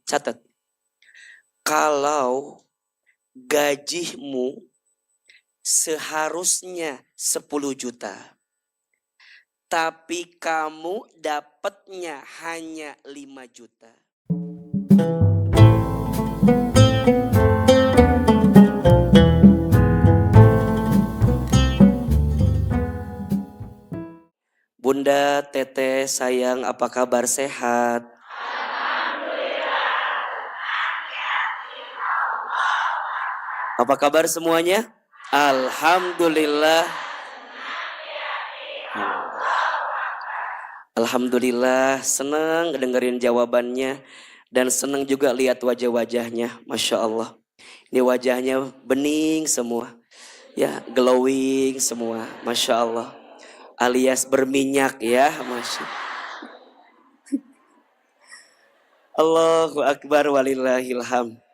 Catat. Kalau gajimu seharusnya 10 juta. Tapi kamu dapatnya hanya 5 juta. Bunda, Teteh, sayang, apa kabar, sehat? Apa kabar semuanya? Alhamdulillah. Alhamdulillah, senang dengerin jawabannya dan senang juga lihat wajah-wajahnya. Masya Allah. Ini wajahnya bening semua. Ya, glowing semua. Masya Allah. Alias berminyak ya. Masya Allahu Akbar walillahilham.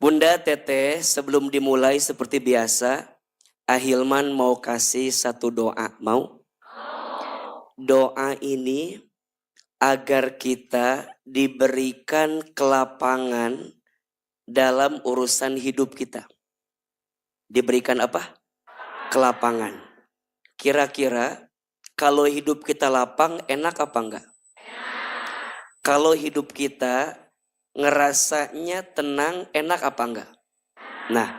Bunda, Teteh, sebelum dimulai seperti biasa, Ahilman mau kasih satu doa. Mau? Doa ini agar kita diberikan kelapangan dalam urusan hidup kita. Diberikan apa? Kelapangan. Kira-kira kalau hidup kita lapang, enak apa enggak? Kalau hidup kita ngerasanya tenang, enak apa enggak? Nah,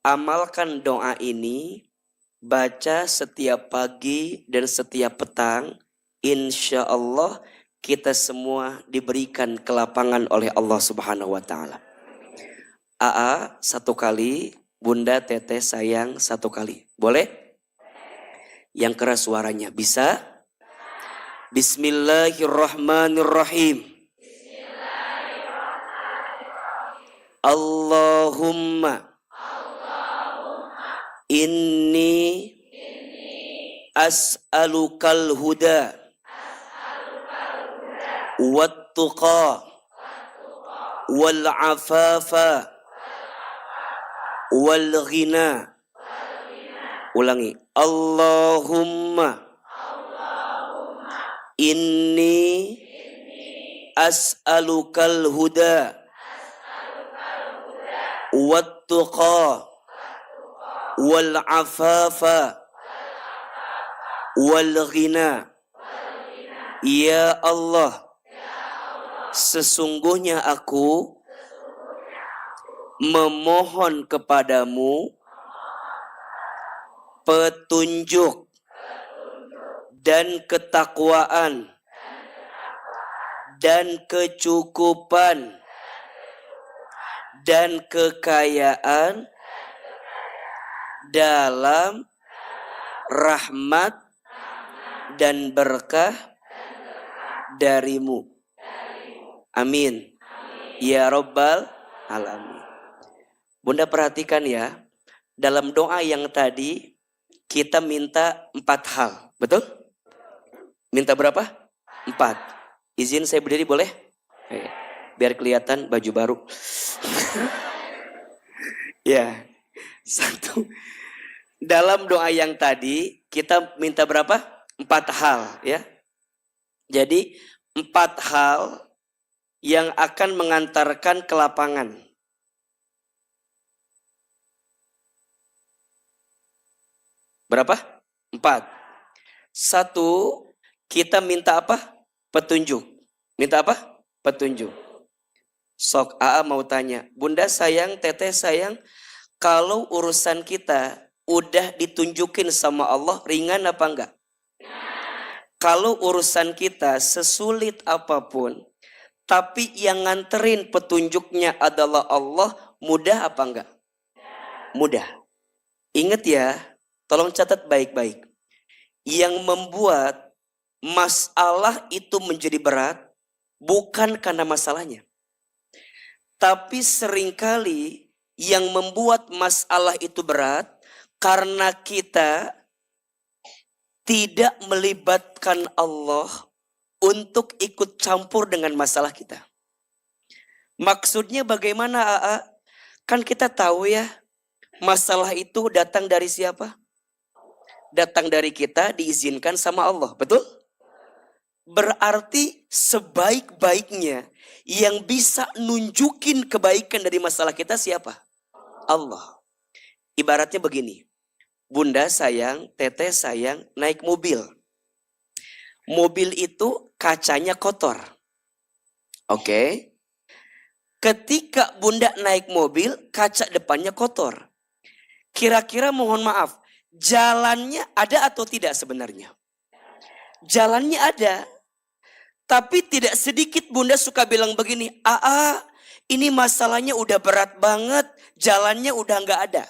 amalkan doa ini, baca setiap pagi dan setiap petang. Insya Allah kita semua diberikan kelapangan oleh Allah Subhanahu wa Ta'ala. AA 1 kali, Bunda, Teteh, sayang 1 kali. Boleh? Yang keras suaranya. Bisa? Bismillahirrahmanirrahim. Allahumma inni as'alukal huda wat-tuqa wal-afafa wal-ghina. Ulangi. Allahumma inni as'alukal huda wat-tuqa wal-afafa wal-ghina. Ya Allah, sesungguhnya aku memohon kepadamu petunjuk dan ketakwaan dan kecukupan dan kekayaan dalam rahmat dan berkah darimu. Amin. Ya Rabbal Alamin. Bunda perhatikan ya, dalam doa yang tadi kita minta 4 hal, betul? Minta berapa? 4. Izin saya berdiri boleh? Biar kelihatan baju baru. Ya, 1. Dalam doa yang tadi kita minta berapa? 4 hal ya. Jadi 4 hal yang akan mengantarkan kelapangan. Berapa? 4. 1, kita minta apa? Petunjuk. Minta apa? Petunjuk. Sok AA mau tanya, Bunda sayang, Teteh sayang, kalau urusan kita udah ditunjukin sama Allah, ringan apa enggak? Kalau urusan kita sesulit apapun, tapi yang nganterin petunjuknya adalah Allah, mudah apa enggak? Mudah. Ingat ya, tolong catat baik-baik. Yang membuat masalah itu menjadi berat bukan karena masalahnya. Tapi seringkali yang membuat masalah itu berat karena kita tidak melibatkan Allah untuk ikut campur dengan masalah kita. Maksudnya bagaimana AA? Kan kita tahu ya, masalah itu datang dari siapa? Datang dari kita, diizinkan sama Allah, betul? Berarti sebaik-baiknya yang bisa nunjukin kebaikan dari masalah kita siapa? Allah. Ibaratnya begini. Bunda sayang, teteh sayang naik mobil. Mobil itu kacanya kotor. Oke. Ketika bunda naik mobil, kaca depannya kotor. Kira-kira mohon maaf, jalannya ada atau tidak sebenarnya? Jalannya ada. Tapi tidak sedikit bunda suka bilang begini, ini masalahnya udah berat banget, jalannya udah gak ada.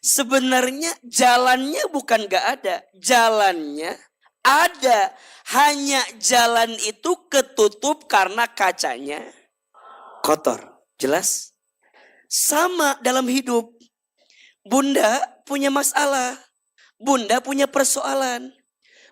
Sebenarnya jalannya bukan gak ada, jalannya ada. Hanya jalan itu ketutup karena kacanya kotor. Jelas? Sama dalam hidup. Bunda punya masalah. Bunda punya persoalan.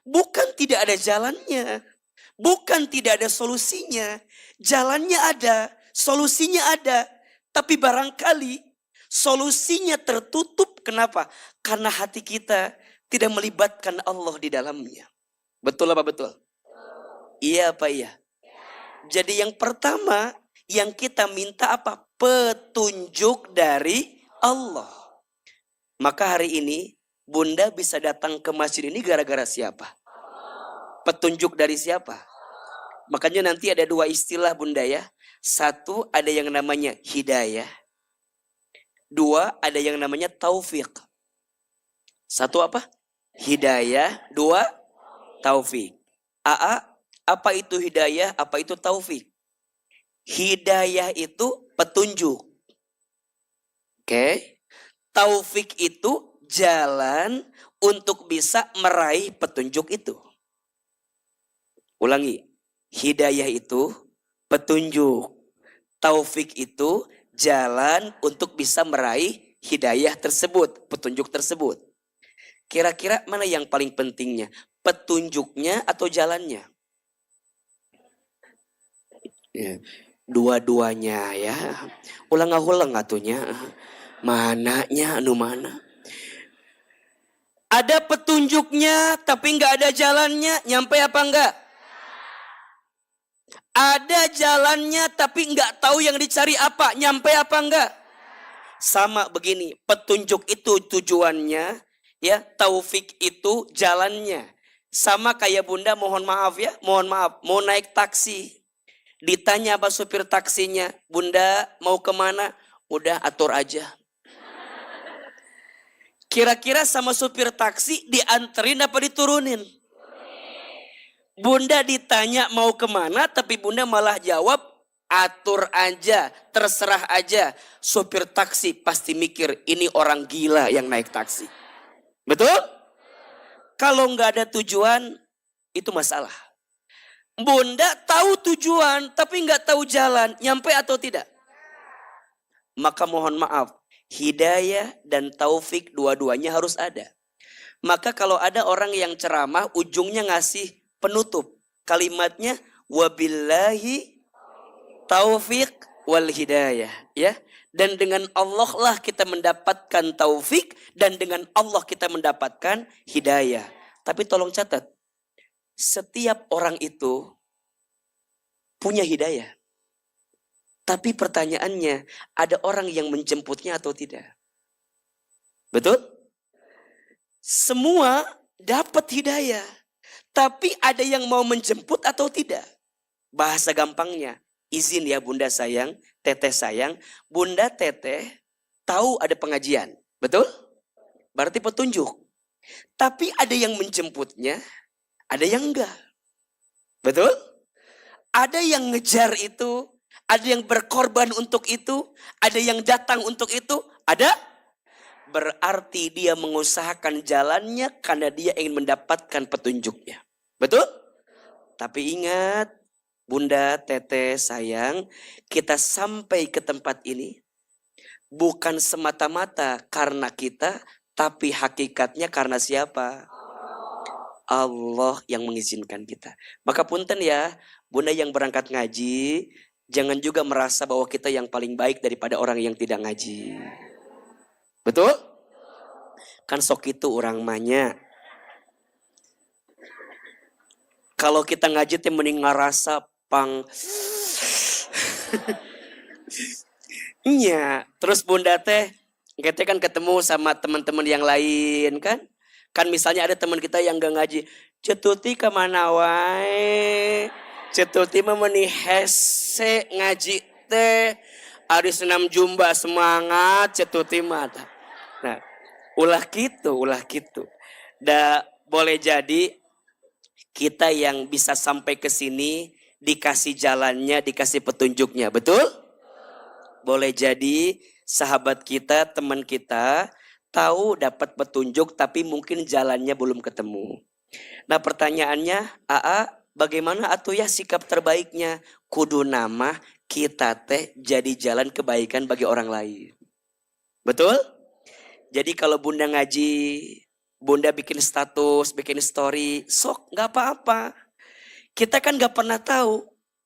Bukan tidak ada jalannya. Bukan tidak ada solusinya. Jalannya ada. Solusinya ada. Tapi barangkali solusinya tertutup. Kenapa? Karena hati kita tidak melibatkan Allah di dalamnya. Betul apa betul? Iya apa iya? Jadi yang pertama yang kita minta apa? Petunjuk dari Allah. Maka hari ini bunda bisa datang ke masjid ini gara-gara siapa? Petunjuk dari siapa? Makanya nanti ada dua istilah bunda ya. Satu ada yang namanya hidayah. Dua ada yang namanya taufik. Satu apa? Hidayah. Dua taufik. Apa itu hidayah? Apa itu taufik? Hidayah itu petunjuk. Oke. Taufik itu jalan untuk bisa meraih petunjuk itu. Ulangi. Hidayah itu petunjuk. Taufik itu jalan untuk bisa meraih hidayah tersebut, petunjuk tersebut. Kira-kira mana yang paling pentingnya? Petunjuknya atau jalannya? Ya, dua-duanya ya. Ulang atunya. Mananya anu mana? Ada petunjuknya tapi nggak ada jalannya, nyampe apa enggak? Ada jalannya tapi nggak tahu yang dicari apa, nyampe apa enggak? Sama begini, petunjuk itu tujuannya, ya, taufik itu jalannya. Sama kayak bunda mohon maaf ya, mohon maaf, mau naik taksi. Ditanya apa supir taksinya, bunda mau kemana? Udah atur aja. Kira-kira sama supir taksi dianterin apa diturunin? Bunda ditanya mau kemana, tapi bunda malah jawab atur aja, terserah aja. Supir taksi pasti mikir ini orang gila yang naik taksi. Betul? Kalau nggak ada tujuan, itu masalah. Bunda tahu tujuan, tapi nggak tahu jalan, nyampe atau tidak? Maka mohon maaf, hidayah dan taufik dua-duanya harus ada. Maka kalau ada orang yang ceramah, ujungnya ngasih penutup. Kalimatnya, wabillahi taufik wal hidayah. Ya. Dan dengan Allah lah kita mendapatkan taufik, dan dengan Allah kita mendapatkan hidayah. Tapi tolong catat, setiap orang itu punya hidayah. Tapi pertanyaannya, ada orang yang menjemputnya atau tidak? Betul? Semua dapat hidayah. Tapi ada yang mau menjemput atau tidak? Bahasa gampangnya, izin ya bunda sayang, teteh sayang. Bunda teteh tahu ada pengajian. Betul? Berarti petunjuk. Tapi ada yang menjemputnya, ada yang enggak. Betul? Ada yang ngejar itu, ada yang berkorban untuk itu, ada yang datang untuk itu, ada? Berarti dia mengusahakan jalannya karena dia ingin mendapatkan petunjuknya. Betul? Tapi ingat, bunda, teteh, sayang, kita sampai ke tempat ini bukan semata-mata karena kita, tapi hakikatnya karena siapa? Allah yang mengizinkan kita. Maka punten ya, bunda yang berangkat ngaji, jangan juga merasa bahwa kita yang paling baik daripada orang yang tidak ngaji. Betul? Kan sok itu orang manya. Kalau kita ngaji teh mending ngarasa pang. Iya, terus bunda teh kita kan ketemu sama teman-teman yang lain kan. Kan misalnya ada teman kita yang gak ngaji. Cetuti kemana wae. Cetuti memeni hese ngaji teh. Ari senam jumba semangat cetuti mata. Nah, ulah gitu. Boleh jadi kita yang bisa sampai ke sini dikasih jalannya, dikasih petunjuknya, betul? Boleh jadi sahabat kita, teman kita tahu dapat petunjuk tapi mungkin jalannya belum ketemu. Nah pertanyaannya, bagaimana atuh ya sikap terbaiknya? Kudu nama kita teh jadi jalan kebaikan bagi orang lain. Betul? Jadi kalau bunda ngaji, bunda bikin status, bikin story, sok gak apa-apa. Kita kan gak pernah tahu.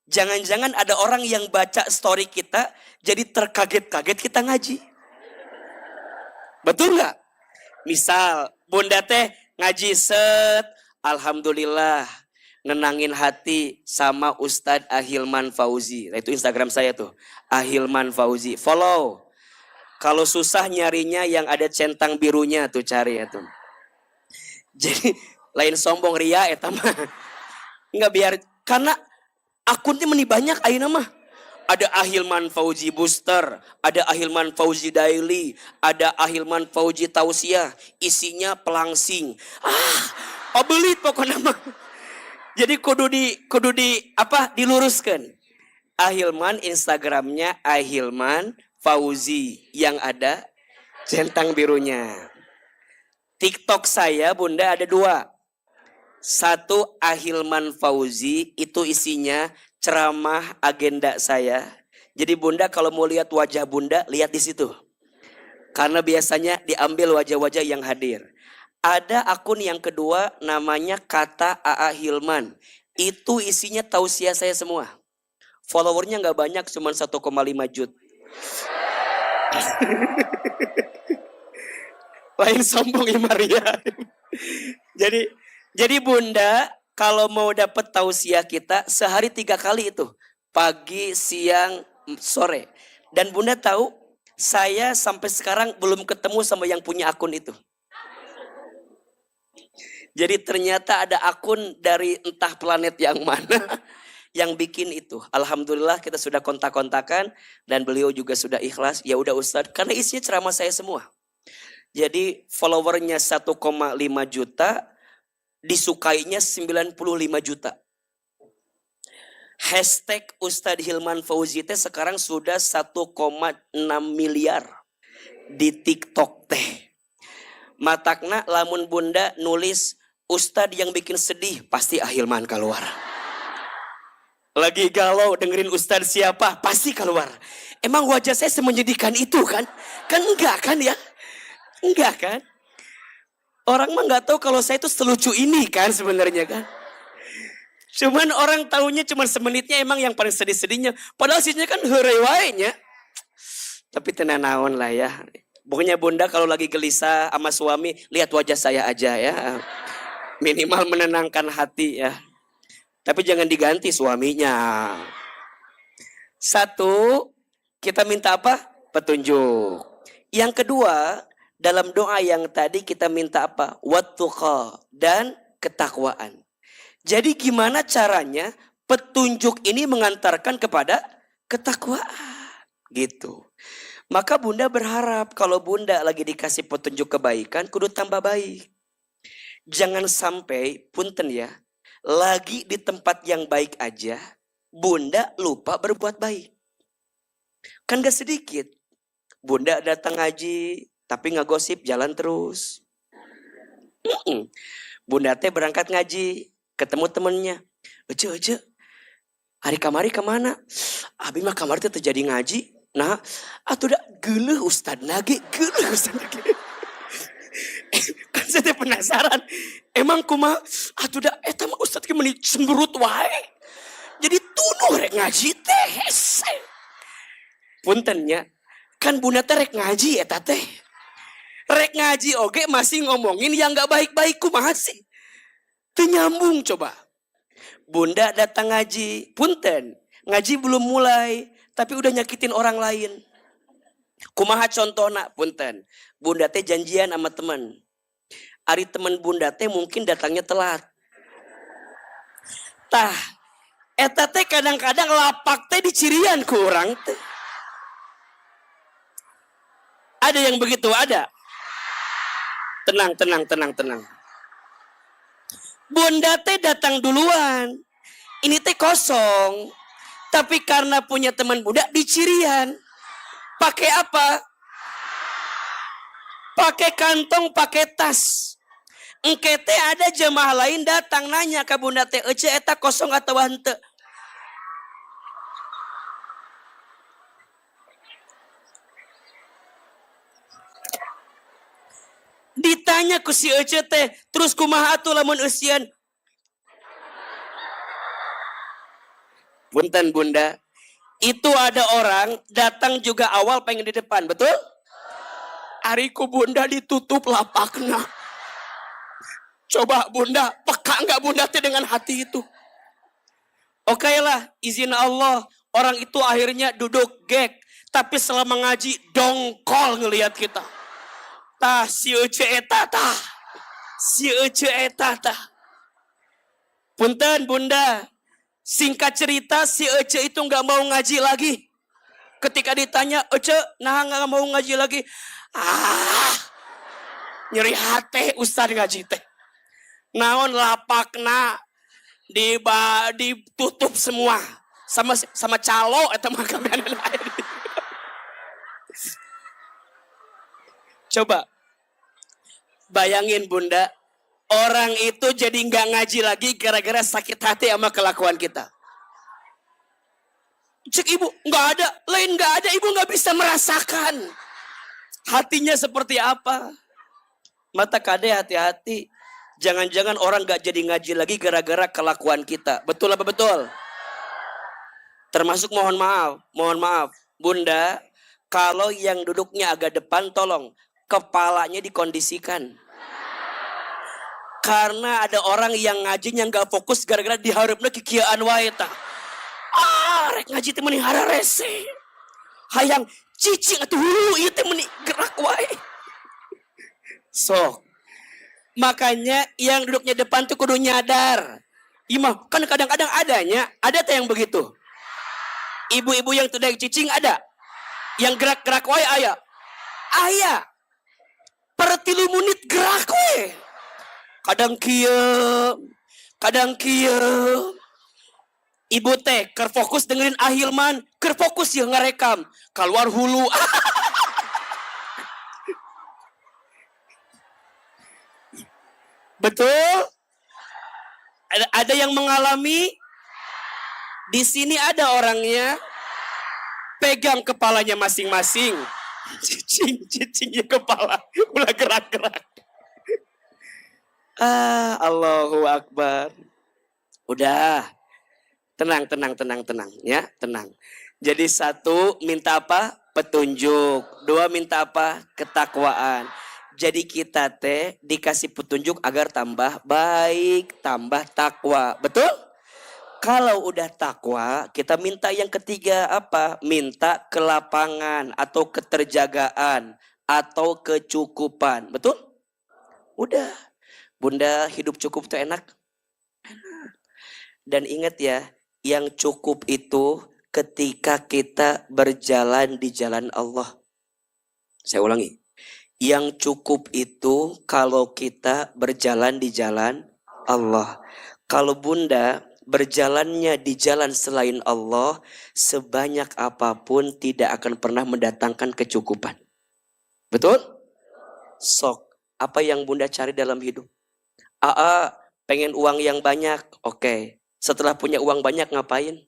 Jangan-jangan ada orang yang baca story kita jadi terkaget-kaget kita ngaji. Betul gak? Misal bunda teh ngaji set, alhamdulillah nenangin hati sama Ustadz Ahilman Fauzi. Nah, itu Instagram saya tuh, Ahilman Fauzi. Follow. Kalau susah nyarinya yang ada centang birunya tuh cari ya tuh. Jadi lain sombong ria eta mah. Enggak biar karena akunnya meni banyak ayeuna mah. Ada Ahilman Fauzi Booster, ada Ahilman Fauzi Daily, ada Ahilman Fauzi Tausiah, isinya pelangsing. Obelit pokoknya mah. Jadi kudu diluruskan. Ahilman Instagramnya Ahilman Fauzi yang ada centang birunya. TikTok saya bunda ada 2. Satu Ahilman Fauzi, itu isinya ceramah agenda saya. Jadi bunda kalau mau lihat wajah bunda, lihat di situ. Karena biasanya diambil wajah-wajah yang hadir. Ada akun yang kedua namanya Kata AA Hilman. Itu isinya tausiah saya semua. Followernya gak banyak, cuma 1,5 juta. Lain sombong Maria. Jadi bunda kalau mau dapat tausiah kita sehari 3 kali itu. Pagi, siang, sore. Dan bunda tahu saya sampai sekarang belum ketemu sama yang punya akun itu. Jadi ternyata ada akun dari entah planet yang mana yang bikin itu. Alhamdulillah kita sudah kontak-kontakan dan beliau juga sudah ikhlas. Ya udah Ustadz, karena isinya ceramah saya semua. Jadi followernya 1,5 juta, disukainya 95 juta. Hashtag Ustadz Hilman Fauzi teh sekarang sudah 1,6 miliar di TikTok teh. Matakna lamun bunda nulis Ustadz yang bikin sedih, pasti Ahilman keluar. Lagi galau dengerin Ustadz siapa, pasti keluar. Emang wajah saya semenyedihkan itu kan? Kan enggak kan ya? Enggak kan? Orang mah nggak tahu kalau saya itu selucu ini kan sebenarnya kan. Cuman orang tahunya cuma semenitnya emang yang paling sedih-sedihnya. Padahal sisnya kan heureuy. Tapi tenang naon lah ya. Pokoknya bunda kalau lagi gelisah sama suami, lihat wajah saya aja ya. Minimal menenangkan hati ya. Tapi jangan diganti suaminya. 1, kita minta apa? Petunjuk. Yang kedua, dalam doa yang tadi kita minta apa? Wattuqa, dan ketakwaan. Jadi gimana caranya petunjuk ini mengantarkan kepada ketakwaan? Gitu. Maka bunda berharap kalau bunda lagi dikasih petunjuk kebaikan, kudu tambah baik. Jangan sampai, punten ya, lagi di tempat yang baik aja, bunda lupa berbuat baik. Kan gak sedikit. Bunda datang ngaji, tapi gak gosip, jalan terus. Bunda teh berangkat ngaji, ketemu temennya. Ece, hari kamari kemana? Abi mah kamari teh terjadi ngaji. Nah, atuh dah geuleuh Ustad nage, geuleuh Ustad nage. Kan saya penasaran. Emang kumaha? Atuh dah eta mah Ustad ge meuni cemberut wae. Jadi tunuh rek ngaji teh. Puntennya, kan bunda teh rek ngaji eta teh. Rek ngaji oge masih ngomongin yang gak baik-baik kumaha sih? Teu nyambung coba. Bunda datang ngaji, punten, ngaji belum mulai, tapi udah nyakitin orang lain. Kumaha contohna, punten, bunda teh janjian sama teman. Ari teman bunda teh mungkin datangnya telat. Tah, eta teh kadang-kadang lapak teh dicirian ku orang teh. Ada yang begitu, ada. Tenang. Bunda teh datang duluan. Ini teh kosong. Tapi karena punya teman bunda dicirian. Pakai apa? Pakai kantong, pakai tas. Engke teh ada jemaah lain datang nanya ke bunda teh, "Ece eta kosong atau henteu?" Ditanya ku si Ece teh, terus kumaha atuh lamun eusian? Punten bunda, itu ada orang datang juga awal pengen di depan, betul? Ariku bunda ditutup lapakna. Coba bunda, peka enggak bunda teh dengan hati itu? Oke lah, izin Allah, orang itu akhirnya duduk gek, tapi selama ngaji dongkol ngelihat kita. Tah si Ece eta tah. Si Ece eta tah. Punten bunda, singkat cerita si Ece itu nggak mau ngaji lagi. Ketika ditanya, "Ece, nah nggak mau ngaji lagi?" Nyeri hati ustad ngaji teh. Naon lapakna ditutup semua sama calo eta mah kabeanan air. Coba bayangin bunda, orang itu jadi nggak ngaji lagi gara-gara sakit hati sama kelakuan kita. Cek ibu, nggak ada, lain nggak ada, ibu nggak bisa merasakan hatinya seperti apa. Mata kade hati-hati, jangan-jangan orang nggak jadi ngaji lagi gara-gara kelakuan kita. Betul apa betul? Termasuk mohon maaf, bunda, kalau yang duduknya agak depan tolong kepalanya dikondisikan. Karena ada orang yang ngajinya nggak fokus gara-gara diharapna kikiaan wae tah. Rek ngaji teh meni hararese. Hayang cicing atuh hulu ieu teh meni gerak wae. Sok. Makanya yang duduknya depan tuh kudu nyadar. Imah, kan kadang-kadang ada teh yang begitu. Ibu-ibu yang tudang cicing ada. Yang gerak-gerak wae aya. Aya. Per 3 menit gerak we. Kadang kieu. Ibu teh keur fokus dengerin Ahilman, keur fokus ya ngarekam. Keluar hulu. Betul? Ada yang mengalami? Di sini ada orangnya. Pegang kepalanya masing-masing. Cicingnya kepala ulah gerak-gerak. Allahu Akbar. Udah. Tenang ya, tenang. Jadi 1 minta apa? Petunjuk. 2 minta apa? Ketakwaan. Jadi kita teh dikasih petunjuk agar tambah baik, tambah takwa. Betul? Kalau udah takwa, kita minta yang ketiga apa? Minta kelapangan atau keterjagaan atau kecukupan. Betul? Udah. Bunda, hidup cukup tuh enak. Dan ingat ya, yang cukup itu ketika kita berjalan di jalan Allah. Saya ulangi. Yang cukup itu kalau kita berjalan di jalan Allah. Kalau bunda berjalannya di jalan selain Allah, sebanyak apapun tidak akan pernah mendatangkan kecukupan. Betul? Sok, apa yang bunda cari dalam hidup? Pengen uang yang banyak. Oke. Setelah punya uang banyak ngapain?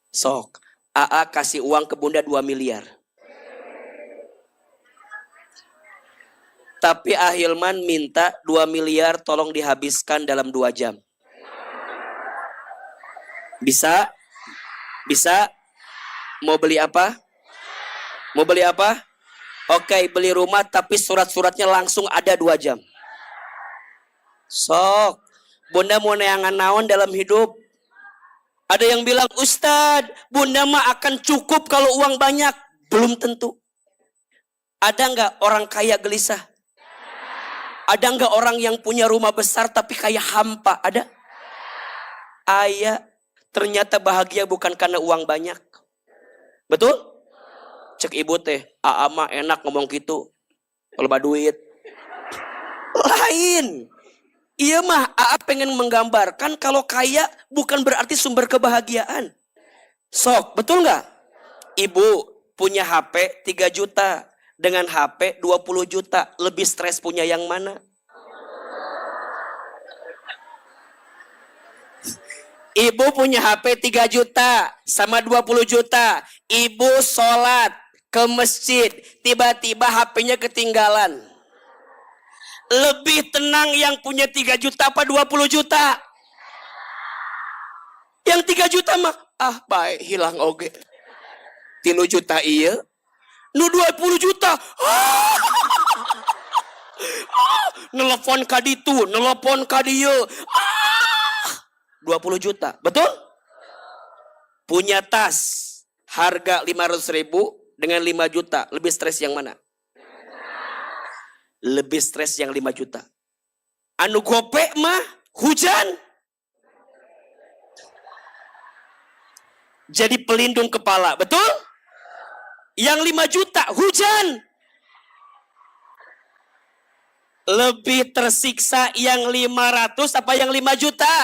Sok, kasih uang ke bunda 2 miliar. Tapi Ahilman minta 2 miliar tolong dihabiskan dalam 2 jam. Bisa? Bisa? Mau beli apa? Oke, beli rumah tapi surat-suratnya langsung ada 2 jam. Sok. Bunda mau neangan naon dalam hidup? Ada yang bilang, Ustadz, bunda mah akan cukup kalau uang banyak. Belum tentu. Ada nggak orang kaya gelisah? Ada nggak orang yang punya rumah besar tapi kayak hampa? Ada? Ayah, ternyata bahagia bukan karena uang banyak. Betul? Cek ibu teh, Aa mah enak ngomong gitu. Kalau duit. Lain. Iya mah, Aa pengen menggambarkan kalau kaya bukan berarti sumber kebahagiaan. Sok, betul nggak? Ibu punya HP 3 juta. Dengan HP 20 juta. Lebih stres punya yang mana? Ibu punya HP 3 juta sama 20 juta. Ibu sholat ke masjid. Tiba-tiba HP-nya ketinggalan. Lebih tenang yang punya 3 juta apa 20 juta? Yang 3 juta mah, baik hilang oge. 3 juta iya. Nu 20 juta. Nelpon ka ditu, nelpon ka dieu. 20 juta, betul? Punya tas harga 500.000 dengan 5 juta, lebih stres yang mana? Lebih stres yang 5 juta. Anu gope mah hujan. Jadi pelindung kepala, betul? Yang 5 juta hujan. Lebih tersiksa yang 500 apa yang 5 juta?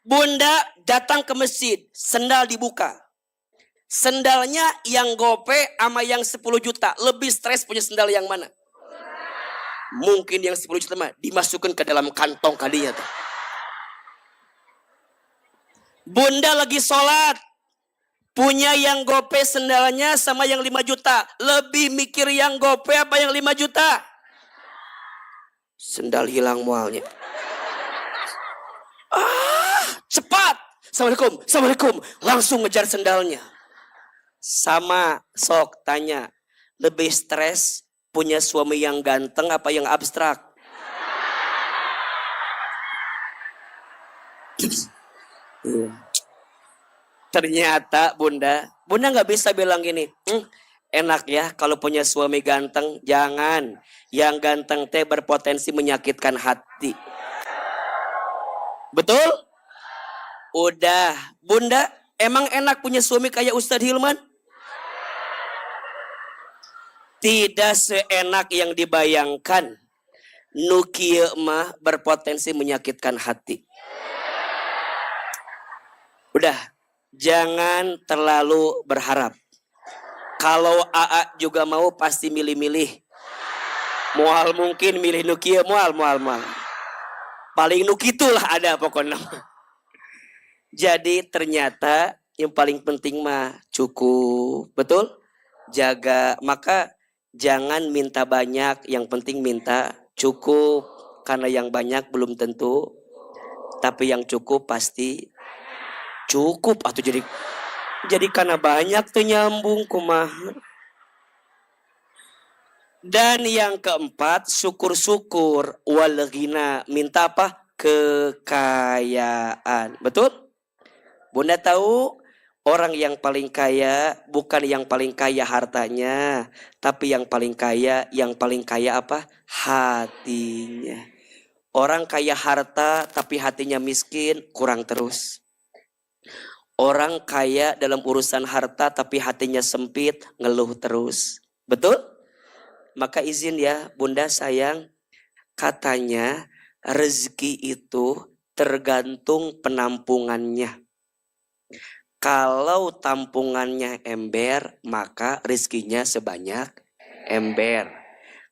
Bunda datang ke masjid, sendal dibuka. Sendalnya yang gope sama yang 10 juta. Lebih stres punya sendal yang mana? Mungkin yang 10 juta mah dimasukkan ke dalam kantong kalinya tuh. Bunda lagi sholat. Punya yang gope sendalnya sama yang 5 juta. Lebih mikir yang gope apa yang 5 juta? Sendal hilang mualnya. Cepat. Assalamualaikum. Assalamualaikum. Langsung ngejar sendalnya. Sama sok tanya. Lebih stres punya suami yang ganteng apa yang abstrak? Ternyata bunda nggak bisa bilang gini. Enak ya kalau punya suami ganteng. Jangan. Yang ganteng teh berpotensi menyakitkan hati. Betul? Udah, bunda, emang enak punya suami kayak Ustadz Hilman? Tidak seenak yang dibayangkan. Nukia mah berpotensi menyakitkan hati. Udah, jangan terlalu berharap. Kalau AA juga mau pasti milih-milih. Mual mungkin milih Nukia, mual. Paling Nukitulah ada pokoknya. Jadi ternyata yang paling penting mah cukup. Betul? Jaga. Maka jangan minta banyak. Yang penting minta cukup. Karena yang banyak belum tentu. Tapi yang cukup pasti cukup. Atau jadi karena banyak tuh nyambung kumaha. Dan yang keempat, syukur-syukur. Wal ghina. Minta apa? Kekayaan. Betul? Bunda tahu orang yang paling kaya bukan yang paling kaya hartanya, tapi yang paling kaya apa? Hatinya. Orang kaya harta tapi hatinya miskin, kurang terus. Orang kaya dalam urusan harta tapi hatinya sempit, ngeluh terus. Betul? Maka izin ya, Bunda sayang, katanya rezeki itu tergantung penampungannya. Kalau tampungannya ember, maka rezekinya sebanyak ember.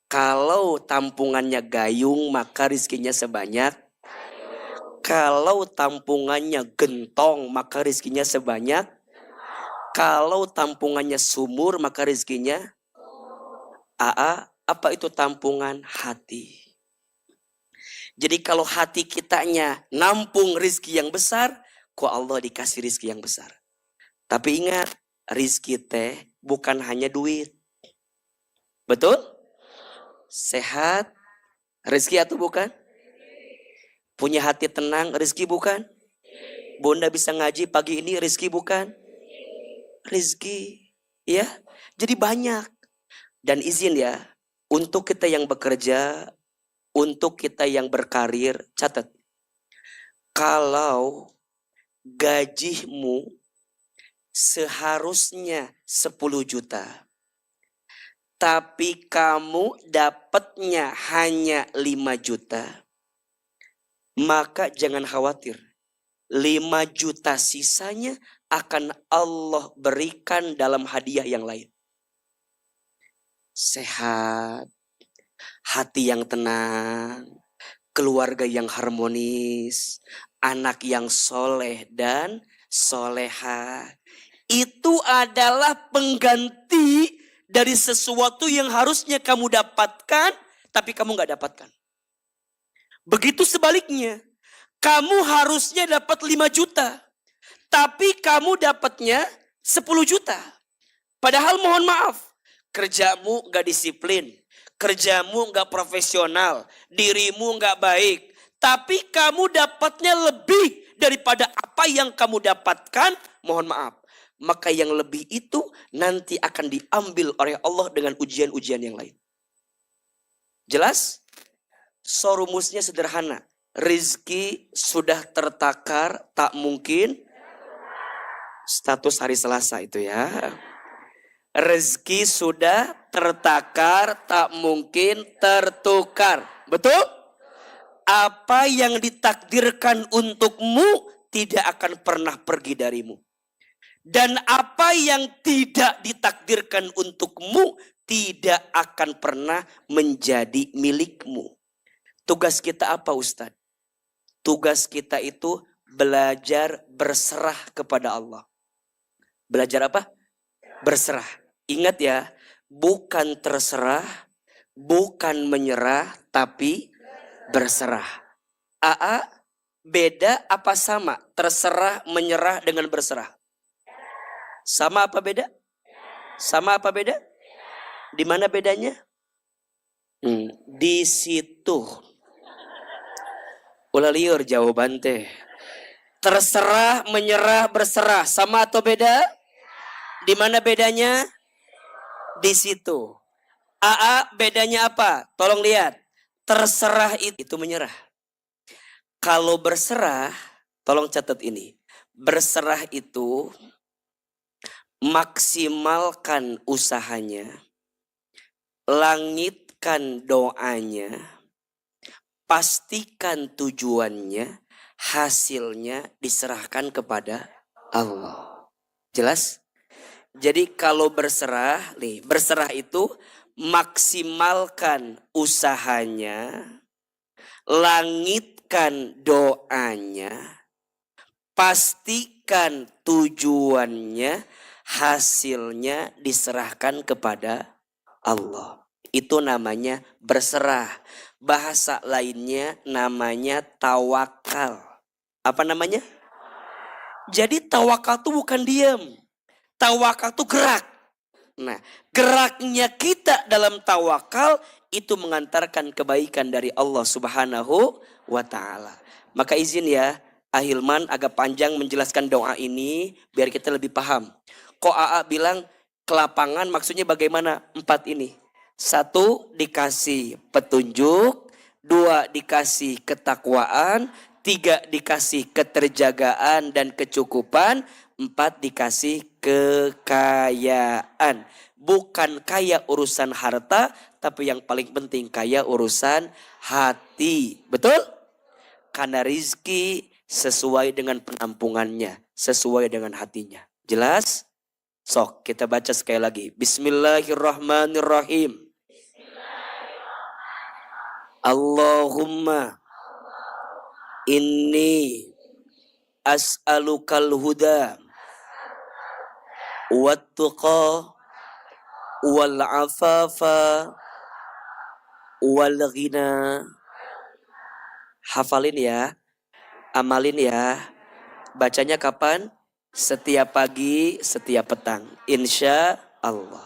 Kalau tampungannya gayung, maka rezekinya sebanyak. Kalau tampungannya gentong, maka rezekinya sebanyak. Kalau tampungannya sumur, maka rezekinya. Apa itu tampungan? Hati. Jadi kalau hati kitanya nampung rezeki yang besar, kok Allah dikasih rezeki yang besar. Tapi ingat, rizki teh bukan hanya duit. Betul? Sehat, rizki atau bukan? Punya hati tenang, rezeki bukan? Bunda bisa ngaji pagi ini, rezeki bukan? Rezeki. Ya, jadi banyak. Dan izin ya, untuk kita yang bekerja, untuk kita yang berkarir, catat. Kalau gajimu seharusnya 10 juta. Tapi kamu dapatnya hanya 5 juta. Maka jangan khawatir. 5 juta sisanya akan Allah berikan dalam hadiah yang lain. Sehat, hati yang tenang, keluarga yang harmonis, anak yang soleh dan soleha. Itu adalah pengganti dari sesuatu yang harusnya kamu dapatkan, tapi kamu gak dapatkan. Begitu sebaliknya, kamu harusnya dapat 5 juta, tapi kamu dapatnya 10 juta. Padahal mohon maaf, kerjamu gak disiplin, kerjamu gak profesional, dirimu gak baik. Tapi kamu dapatnya lebih daripada apa yang kamu dapatkan, mohon maaf. Maka yang lebih itu nanti akan diambil oleh Allah dengan ujian-ujian yang lain. Jelas? So rumusnya sederhana. Rizki sudah tertakar, tak mungkin. Status hari Selasa itu ya. Rezeki sudah tertakar, tak mungkin tertukar. Betul? Apa yang ditakdirkan untukmu tidak akan pernah pergi darimu. Dan apa yang tidak ditakdirkan untukmu tidak akan pernah menjadi milikmu. Tugas kita apa, Ustadz? Tugas kita itu belajar berserah kepada Allah. Belajar apa? Berserah. Ingat ya, bukan terserah, bukan menyerah, tapi berserah. AA, beda apa sama? Terserah, menyerah dengan berserah. Sama apa beda? Sama apa beda? Di mana bedanya? Di situ. Ulah liur jawaban teh. Terserah, menyerah, berserah. Sama atau beda? Di mana bedanya? Di situ. AA bedanya apa? Tolong lihat. Terserah itu menyerah. Kalau berserah, tolong catat ini. Berserah itu maksimalkan usahanya, langitkan doanya, pastikan tujuannya, hasilnya diserahkan kepada Allah. Jelas? Jadi kalau berserah, nih, berserah itu maksimalkan usahanya, langitkan doanya, pastikan tujuannya, hasilnya diserahkan kepada Allah. Itu namanya berserah. Bahasa lainnya namanya tawakal. Apa namanya? Jadi tawakal itu bukan diam. Tawakal itu gerak. Nah, geraknya kita dalam tawakal itu mengantarkan kebaikan dari Allah Subhanahu wa ta'ala. Maka izin ya, Ahilman agak panjang menjelaskan doa ini biar kita lebih paham. Kok AA bilang ke lapangan maksudnya bagaimana? 4 ini. 1 dikasih petunjuk, 2 dikasih ketakwaan, 3 dikasih keterjagaan dan kecukupan, 4 dikasih kekayaan. Bukan kaya urusan harta, tapi yang paling penting kaya urusan hati. Betul? Karena rizki sesuai dengan penampungannya, sesuai dengan hatinya. Jelas? Sok kita baca sekali lagi. Bismillahirrahmanirrahim. Allahumma inni as'alukal huda wat-tuqa wal afafa wal ghina. Hafalin ya, amalin ya. Bacanya kapan? Setiap pagi, setiap petang. Insya Allah.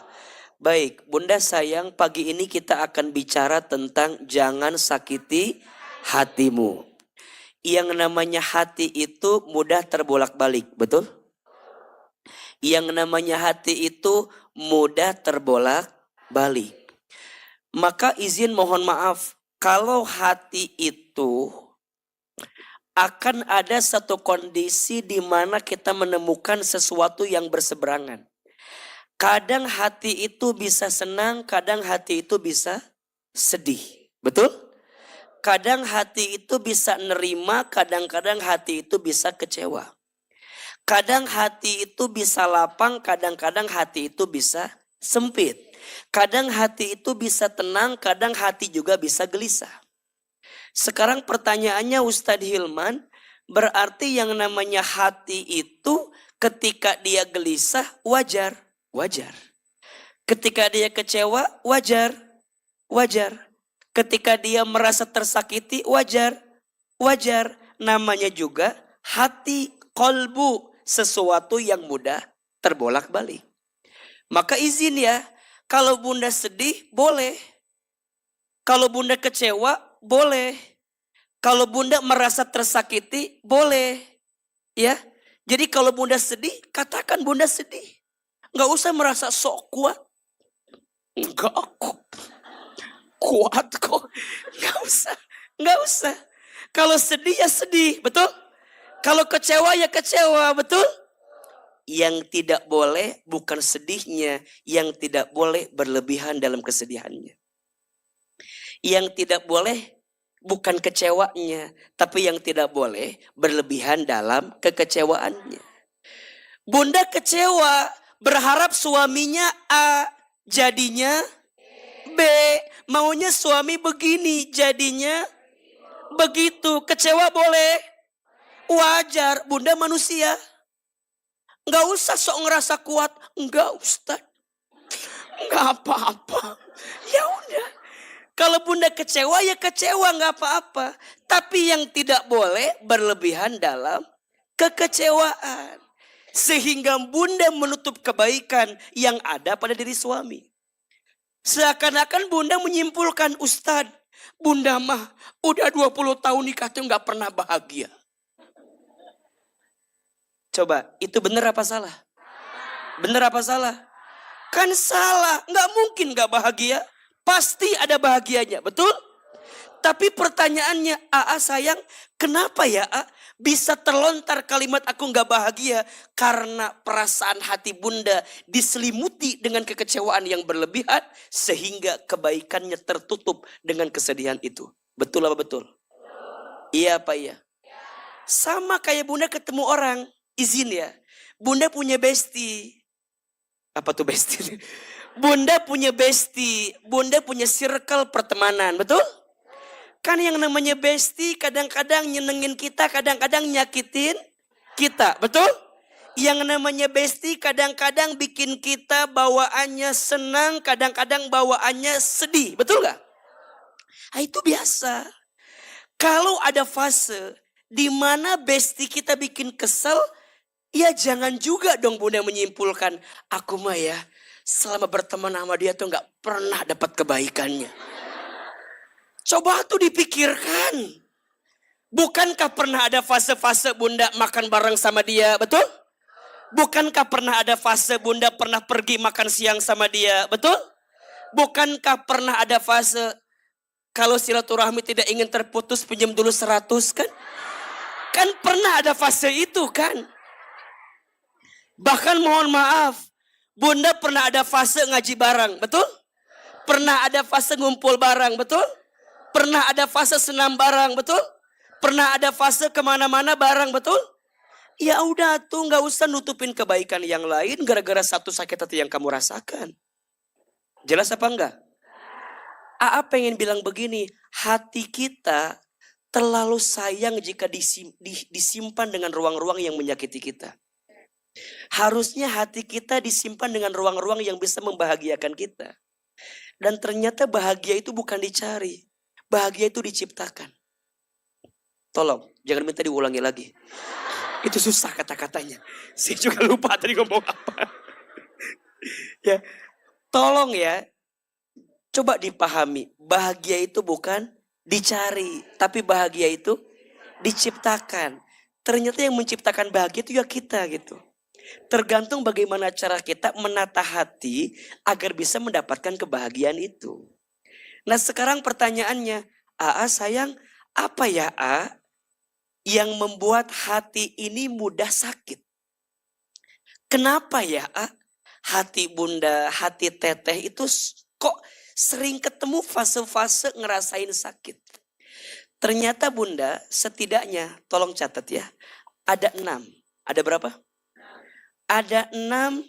Baik, Bunda sayang, pagi ini kita akan bicara tentang jangan sakiti hatimu. Yang namanya hati itu mudah terbolak-balik, betul? Yang namanya hati itu mudah terbolak-balik. Maka izin mohon maaf, kalau hati itu akan ada satu kondisi di mana kita menemukan sesuatu yang berseberangan. Kadang hati itu bisa senang, kadang hati itu bisa sedih. Betul? Kadang hati itu bisa nerima, kadang-kadang hati itu bisa kecewa. Kadang hati itu bisa lapang, kadang-kadang hati itu bisa sempit. Kadang hati itu bisa tenang, kadang hati juga bisa gelisah. Sekarang pertanyaannya Ustadz Hilman, berarti yang namanya hati itu ketika dia gelisah wajar. Wajar. Ketika dia kecewa wajar. Wajar. Ketika dia merasa tersakiti wajar. Wajar. Namanya juga hati, kolbu. Sesuatu yang mudah terbolak-balik. Maka izin ya, kalau bunda sedih boleh. Kalau bunda kecewa boleh. Kalau bunda merasa tersakiti boleh. Ya. Jadi kalau bunda sedih, katakan bunda sedih. Nggak usah merasa sok kuat. Enggak, aku kuat kok. Nggak usah. Nggak usah. Kalau sedih ya sedih, betul? Kalau kecewa ya kecewa, betul? Yang tidak boleh bukan sedihnya, yang tidak boleh berlebihan dalam kesedihannya. Yang tidak boleh bukan kecewanya, tapi yang tidak boleh berlebihan dalam kekecewaannya. Bunda kecewa, berharap suaminya A, jadinya B. Maunya suami begini, jadinya begitu. Kecewa boleh, wajar. Bunda manusia. Enggak usah sok ngerasa kuat. Enggak Ustaz. Enggak apa-apa. Ya udah. Kalau bunda kecewa ya kecewa, enggak apa-apa. Tapi yang tidak boleh berlebihan dalam kekecewaan. Sehingga bunda menutup kebaikan yang ada pada diri suami. Seakan-akan bunda menyimpulkan, Ustadz, bunda mah udah 20 tahun nikah tuh enggak pernah bahagia. Coba, itu benar apa salah? Benar apa salah? Kan salah, nggak mungkin nggak bahagia. Pasti ada bahagianya, betul? Tapi pertanyaannya, Aa sayang, kenapa ya A bisa terlontar kalimat aku nggak bahagia? Karena perasaan hati bunda diselimuti dengan kekecewaan yang berlebihan, sehingga kebaikannya tertutup dengan kesedihan itu. Betul apa betul? Iya apa iya? Sama kayak bunda ketemu orang. Izin ya, bunda punya bestie. Apa tuh bestie? Bunda punya bestie, bunda punya circle pertemanan, betul? Kan yang namanya bestie kadang-kadang nyenengin kita, kadang-kadang nyakitin kita, betul? Yang namanya bestie kadang-kadang bikin kita bawaannya senang, kadang-kadang bawaannya sedih, betul gak? Nah, itu biasa. Kalau ada fase di mana bestie kita bikin kesel, ya jangan juga dong bunda menyimpulkan, aku mah ya selama berteman sama dia tuh gak pernah dapat kebaikannya. Coba tuh dipikirkan. Bukankah pernah ada fase-fase bunda makan bareng sama dia, betul? Bukankah pernah ada fase bunda pernah pergi makan siang sama dia, betul? Bukankah pernah ada fase kalau silaturahmi tidak ingin terputus pinjam dulu 100 kan? Kan pernah ada fase itu kan? Bahkan mohon maaf, bunda pernah ada fase ngaji bareng, betul? Pernah ada fase ngumpul bareng, betul? Pernah ada fase senam bareng, betul? Pernah ada fase kemana-mana bareng, betul? Ya udah tuh gak usah nutupin kebaikan yang lain gara-gara satu sakit hati yang kamu rasakan. Jelas apa enggak? Aa pengen bilang begini, hati kita terlalu sayang jika disimpan dengan ruang-ruang yang menyakiti kita. Harusnya hati kita disimpan dengan ruang-ruang yang bisa membahagiakan kita. Dan ternyata bahagia itu bukan dicari. Bahagia itu diciptakan. Tolong, jangan minta diulangi lagi. Itu susah kata-katanya. Saya juga lupa tadi ngomong apa. Ya, tolong ya. Coba dipahami. Bahagia itu bukan dicari. Tapi bahagia itu diciptakan. Ternyata yang menciptakan bahagia itu ya kita gitu. Tergantung bagaimana cara kita menata hati agar bisa mendapatkan kebahagiaan itu. Nah sekarang pertanyaannya, Aa sayang, apa ya A yang membuat hati ini mudah sakit? Kenapa ya A? Hati bunda, hati teteh itu kok sering ketemu fase-fase ngerasain sakit. Ternyata bunda setidaknya, tolong catat ya, ada 6. Ada berapa? Ada 6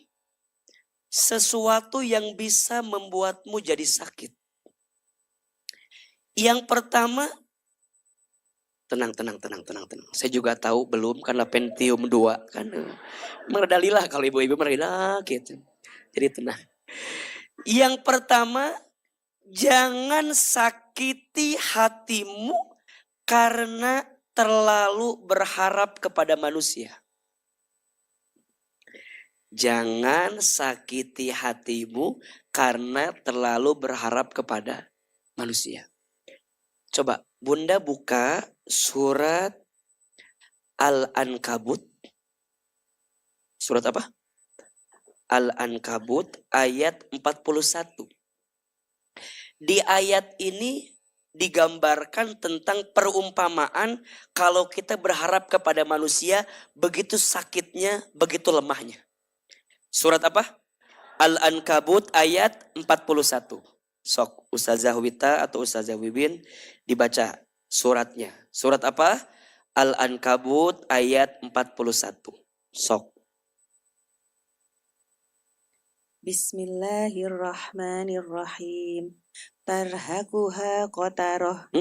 sesuatu yang bisa membuatmu jadi sakit. Yang pertama, tenang. Saya juga tahu belum karena Pentium 2 kan. Meredalilah kalau ibu-ibu meredah gitu. Jadi tenang. Yang pertama, jangan sakiti hatimu karena terlalu berharap kepada manusia. Jangan sakiti hatimu karena terlalu berharap kepada manusia. Coba bunda buka surat Al-Ankabut. Surat apa? Al-Ankabut ayat 41. Di ayat ini digambarkan tentang perumpamaan kalau kita berharap kepada manusia begitu sakitnya, begitu lemahnya. Surat apa? Al-Ankabut ayat 41. Sok Ustazah Wita atau Ustazah Wibin dibaca suratnya. Surat apa? Al-Ankabut ayat 41. Sok. Bismillahirrahmanirrahim. Tarhaquha qatarah.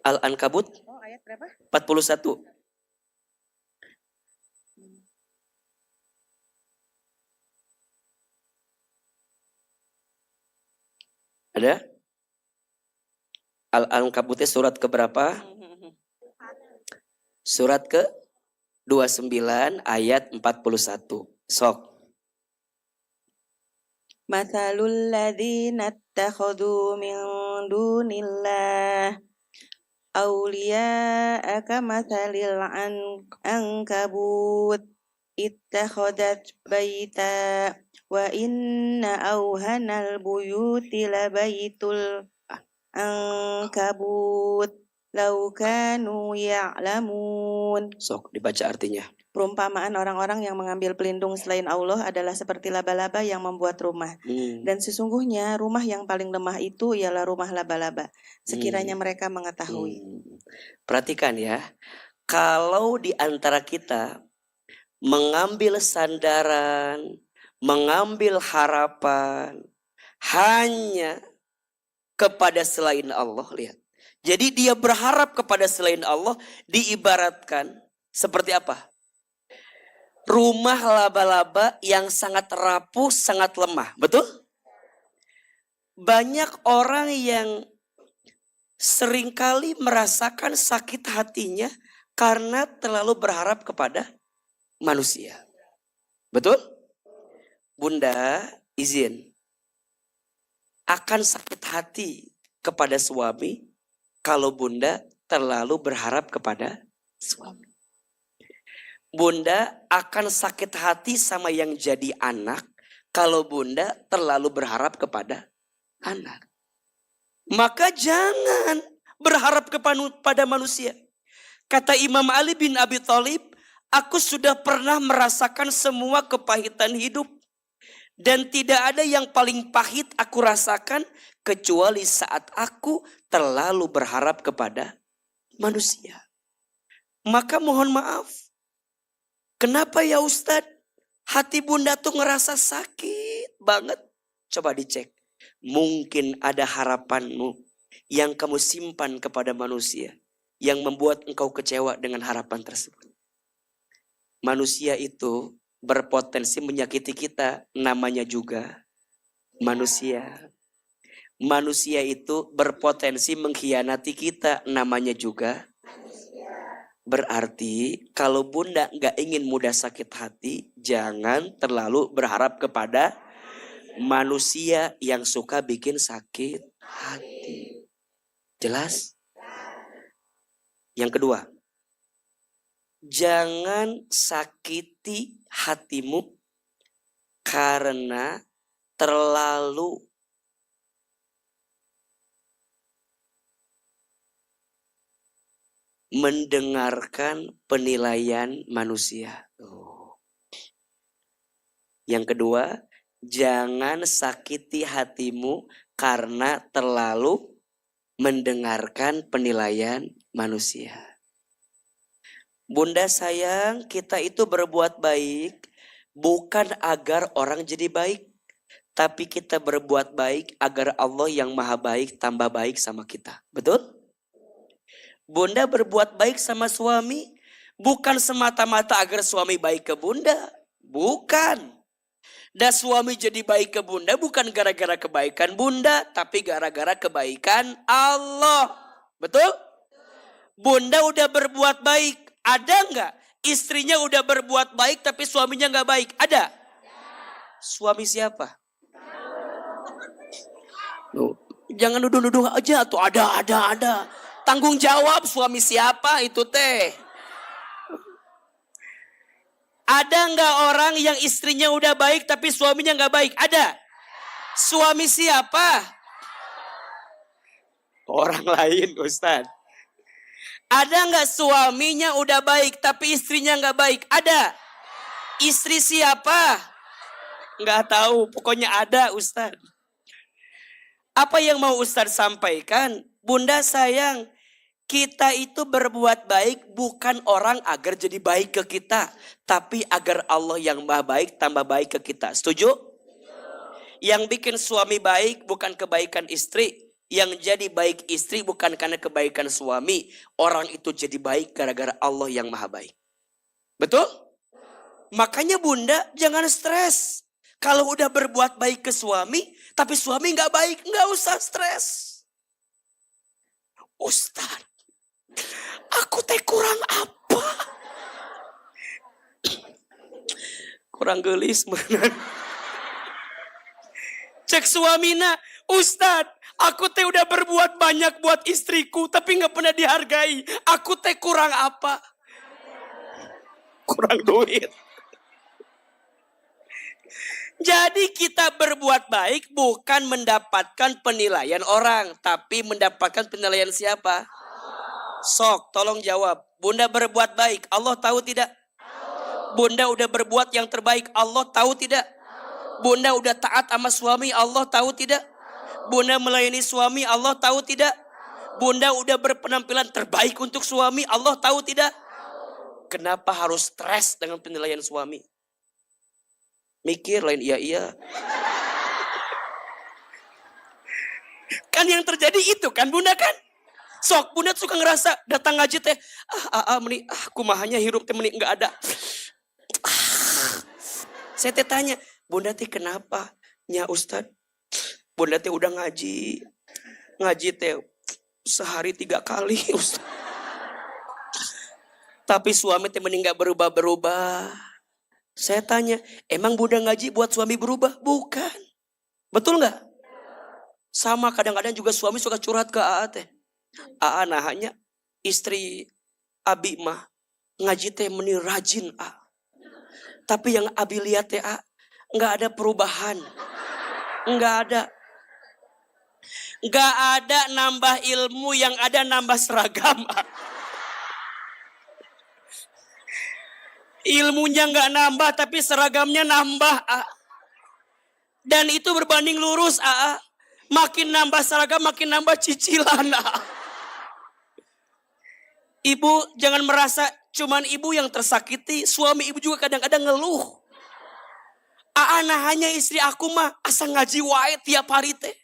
Al-Ankabut ayat berapa? 41. Ada? Al-Ankabutnya surat ke berapa? Surat ke 29 ayat 41. Sok. Mathalul ladzina ittakhadhu min dunillah awliya'a kamathalil ankabut ittakhadat baita wa inna awhanal buyuti labaitul ankabut law kanu ya'lamun. Sok dibaca artinya. Perumpamaan orang-orang yang mengambil pelindung selain Allah adalah seperti laba-laba yang membuat rumah. Dan sesungguhnya rumah yang paling lemah itu ialah rumah laba-laba. Sekiranya mereka mengetahui. Perhatikan ya. Kalau di antara kita mengambil sandaran, mengambil harapan hanya kepada selain Allah, lihat. Jadi dia berharap kepada selain Allah diibaratkan seperti apa? Rumah laba-laba yang sangat rapuh, sangat lemah. Betul? Banyak orang yang seringkali merasakan sakit hatinya karena terlalu berharap kepada manusia. Betul? Bunda, izin. Akan sakit hati kepada suami kalau bunda terlalu berharap kepada suami. Bunda akan sakit hati sama yang jadi anak kalau bunda terlalu berharap kepada anak. Maka jangan berharap kepada manusia. Kata Imam Ali bin Abi Thalib, aku sudah pernah merasakan semua kepahitan hidup. Dan tidak ada yang paling pahit aku rasakan kecuali saat aku terlalu berharap kepada manusia. Maka mohon maaf. Kenapa ya Ustadz? Hati bunda tuh ngerasa sakit banget. Coba dicek. Mungkin ada harapanmu yang kamu simpan kepada manusia. Yang membuat engkau kecewa dengan harapan tersebut. Manusia itu berpotensi menyakiti kita. Namanya juga manusia. Manusia itu berpotensi mengkhianati kita. Namanya juga berarti kalau bunda gak ingin mudah sakit hati, jangan terlalu berharap kepada manusia yang suka bikin sakit hati. Jelas? Yang kedua, jangan sakiti hatimu karena terlalu mendengarkan penilaian manusia. Yang kedua, jangan sakiti hatimu karena terlalu mendengarkan penilaian manusia. Bunda sayang, kita itu berbuat baik bukan agar orang jadi baik, tapi kita berbuat baik agar Allah yang maha baik tambah baik sama kita. Betul? Bunda berbuat baik sama suami bukan semata-mata agar suami baik ke bunda. Bukan. Dan suami jadi baik ke bunda bukan gara-gara kebaikan bunda, tapi gara-gara kebaikan Allah. Betul? Bunda udah berbuat baik. Ada nggak istrinya udah berbuat baik tapi suaminya nggak baik? Ada? Suami siapa? Loh, jangan nuduh-nuduh aja tuh. Ada. Tanggung jawab suami siapa itu teh. Ada nggak orang yang istrinya udah baik tapi suaminya nggak baik? Ada. Suami siapa? Orang lain, Ustaz. Ada nggak suaminya udah baik tapi istrinya nggak baik? Ada. Istri siapa? Nggak tahu. Pokoknya ada, Ustaz. Apa yang mau Ustaz sampaikan? Bunda sayang, kita itu berbuat baik bukan orang agar jadi baik ke kita, tapi agar Allah yang maha baik tambah baik ke kita. Setuju? Yang bikin suami baik bukan kebaikan istri. Yang jadi baik istri bukan karena kebaikan suami. Orang itu jadi baik gara-gara Allah yang maha baik. Betul? Makanya bunda jangan stres. Kalau udah berbuat baik ke suami, tapi suami gak baik, gak usah stres. Ustaz, aku teh kurang apa? Kurang gelis bener. Cek suamina, Ustaz, aku teh udah berbuat banyak buat istriku, tapi gak pernah dihargai. Aku teh kurang apa? Kurang duit. Jadi kita berbuat baik bukan mendapatkan penilaian orang, tapi mendapatkan penilaian siapa? Sok, tolong jawab. Bunda berbuat baik, Allah tahu tidak? Bunda udah berbuat yang terbaik, Allah tahu tidak? Bunda udah taat sama suami, Allah tahu tidak? Bunda melayani suami, Allah tahu tidak? Bunda udah berpenampilan terbaik untuk suami, Allah tahu tidak? Kenapa harus stres dengan penilaian suami? Mikir lain iya. Kan yang terjadi itu kan bunda kan? Sok bunda suka ngerasa datang ngaji teh. Kumahanya hirup teh meni enggak ada. Saya teh tanya, bunda teh kenapa? Nya Ustad, bunda teh udah ngaji. Ngaji teh sehari 3 kali Ustad. Tapi suami teh meni enggak berubah-berubah. Saya tanya, emang bunda ngaji buat suami berubah? Bukan. Betul nggak? Sama kadang-kadang juga suami suka curhat ke AA teh. AA nahanya istri Abi mah ngaji teh meni rajin A. Tapi yang Abi lihat teh A, nggak ada perubahan. Nggak ada. Nggak ada nambah ilmu, yang ada nambah seragam A. Ilmunya nggak nambah tapi seragamnya nambah A. Dan itu berbanding lurus A. Makin nambah seragam makin nambah cicilan A. Ibu jangan merasa cuman ibu yang tersakiti, suami ibu juga kadang-kadang ngeluh. Nah hanya istri aku mah asa ngaji wae tiap hari teh,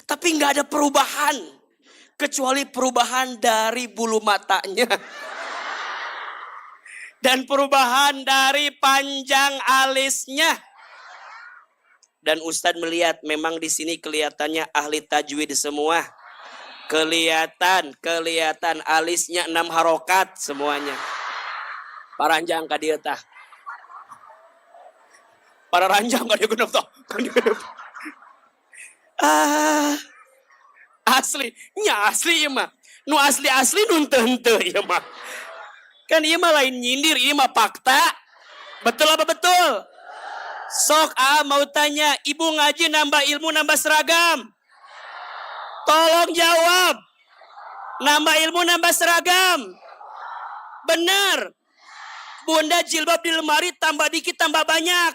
tapi nggak ada perubahan kecuali perubahan dari bulu matanya. Dan perubahan dari panjang alisnya. Dan Ustadz melihat memang di sini kelihatannya ahli tajwid semua. Kelihatan alisnya 6 harokat semuanya. Paranjang ka dieu tah. Para ranjang ka dieu genep tah. Asli, nya asli mah. Nu asli-asli nun teu ieu mah. Kan ieu mah lain nyindir, ieu mah fakta. Betul apa betul? Sok mau tanya, ibu ngaji nambah ilmu nambah seragam. Tolong jawab. Nambah ilmu nambah seragam. Benar. Bunda jilbab di lemari tambah dikit tambah banyak.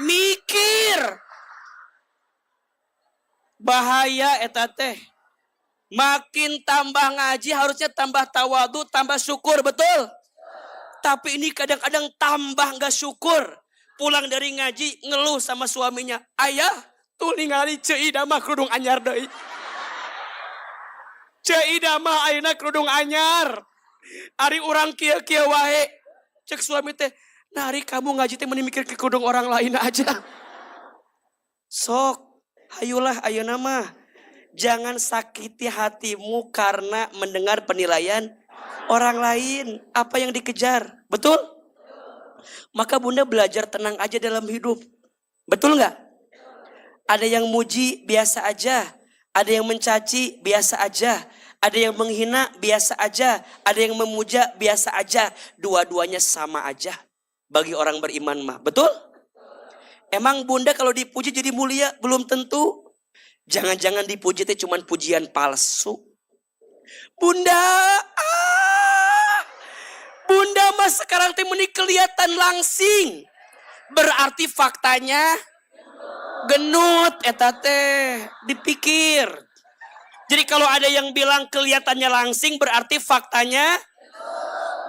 Mikir. Bahaya eta teh. Makin tambah ngaji harusnya tambah tawadu, tambah syukur, betul? Tapi ini kadang-kadang tambah gak syukur. Pulang dari ngaji ngeluh sama suaminya. Ayah, tuh ningali Ceu Ida mah kerudung anyar deui. Ceu Ida mah ayeuna kerudung anyar. Ari urang kieu-kieu wae. Cek suami teh, nah hari kamu ngaji teh mending mikir ke kerudung orang lain aja. Sok, hayulah ayeuna mah. Jangan sakiti hatimu karena mendengar penilaian orang lain. Apa yang dikejar, betul? Maka bunda belajar tenang aja dalam hidup. Betul nggak? Ada yang muji biasa aja. Ada yang mencaci biasa aja. Ada yang menghina biasa aja. Ada yang memuja biasa aja. Dua-duanya sama aja. Bagi orang beriman mah. Betul? Emang bunda kalau dipuji jadi mulia? Belum tentu. Jangan-jangan dipuji itu cuma pujian palsu. Bunda, bunda mah sekarang teh meni kelihatan langsing. Berarti faktanya genut eta teh dipikir. Jadi kalau ada yang bilang kelihatannya langsing berarti faktanya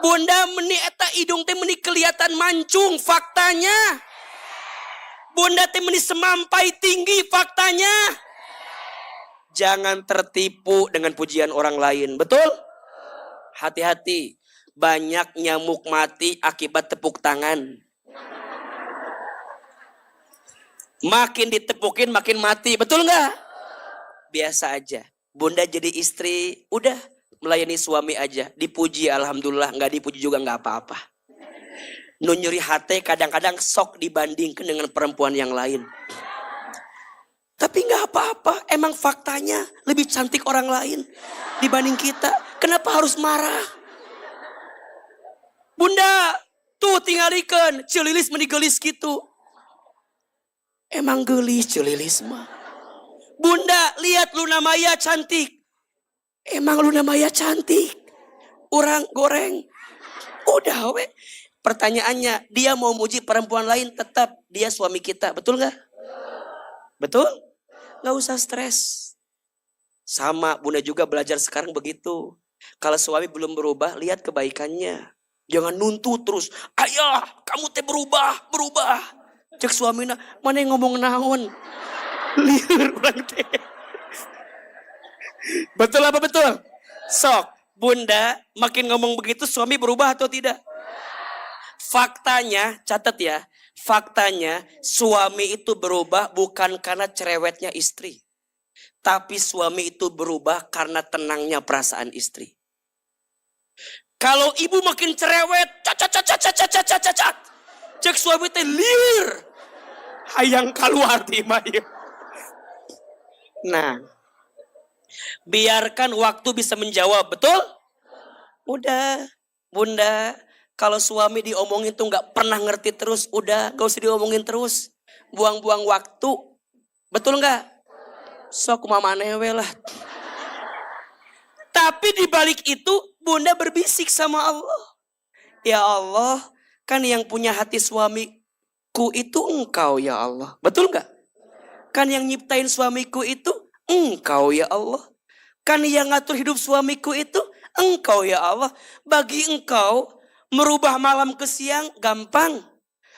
bunda meni eta hidung teh meni kelihatan mancung faktanya. Bunda teh meni semampai tinggi faktanya. Jangan tertipu dengan pujian orang lain. Betul? Hati-hati. Banyak nyamuk mati akibat tepuk tangan. Makin ditepukin makin mati. Betul nggak? Biasa aja. Bunda jadi istri. Udah melayani suami aja. Dipuji alhamdulillah. Nggak dipuji juga nggak apa-apa. Nu nyeri hati kadang-kadang sok dibandingkan dengan perempuan yang lain. Tapi nggak apa-apa, emang faktanya lebih cantik orang lain dibanding kita. Kenapa harus marah? Bunda, tuh tingalikeun, Ceu Lilis meni geulis gitu. Emang geulis Ceu Lilis mah. Bunda, lihat Luna Maya cantik. Emang Luna Maya cantik. Urang goreng. Udah we. Pertanyaannya, dia mau muji perempuan lain tetap dia suami kita, betul nggak? Betul? Gak usah stres. Sama bunda juga belajar sekarang begitu. Kalau suami belum berubah, lihat kebaikannya. Jangan nuntut terus. Ayah, kamu teh berubah. Cek suaminya, mana yang ngomong naon? Liur orang teh. Betul apa betul? Sok, bunda makin ngomong begitu suami berubah atau tidak? Faktanya, catat ya. Faktanya suami itu berubah bukan karena cerewetnya istri. Tapi suami itu berubah karena tenangnya perasaan istri. Kalau ibu makin cerewet, cek suami teh liur. Hayang keluar di maya. Nah, biarkan waktu bisa menjawab, betul? Udah, bunda. Kalau suami diomongin tuh gak pernah ngerti terus. Udah gak usah diomongin terus. Buang-buang waktu. Betul gak? Sok kumamaneh we lah. Tapi dibalik itu bunda berbisik sama Allah. Ya Allah, kan yang punya hati suamiku itu engkau ya Allah. Betul gak? Kan yang nyiptain suamiku itu engkau ya Allah. Kan yang ngatur hidup suamiku itu engkau ya Allah. Bagi engkau merubah malam ke siang gampang.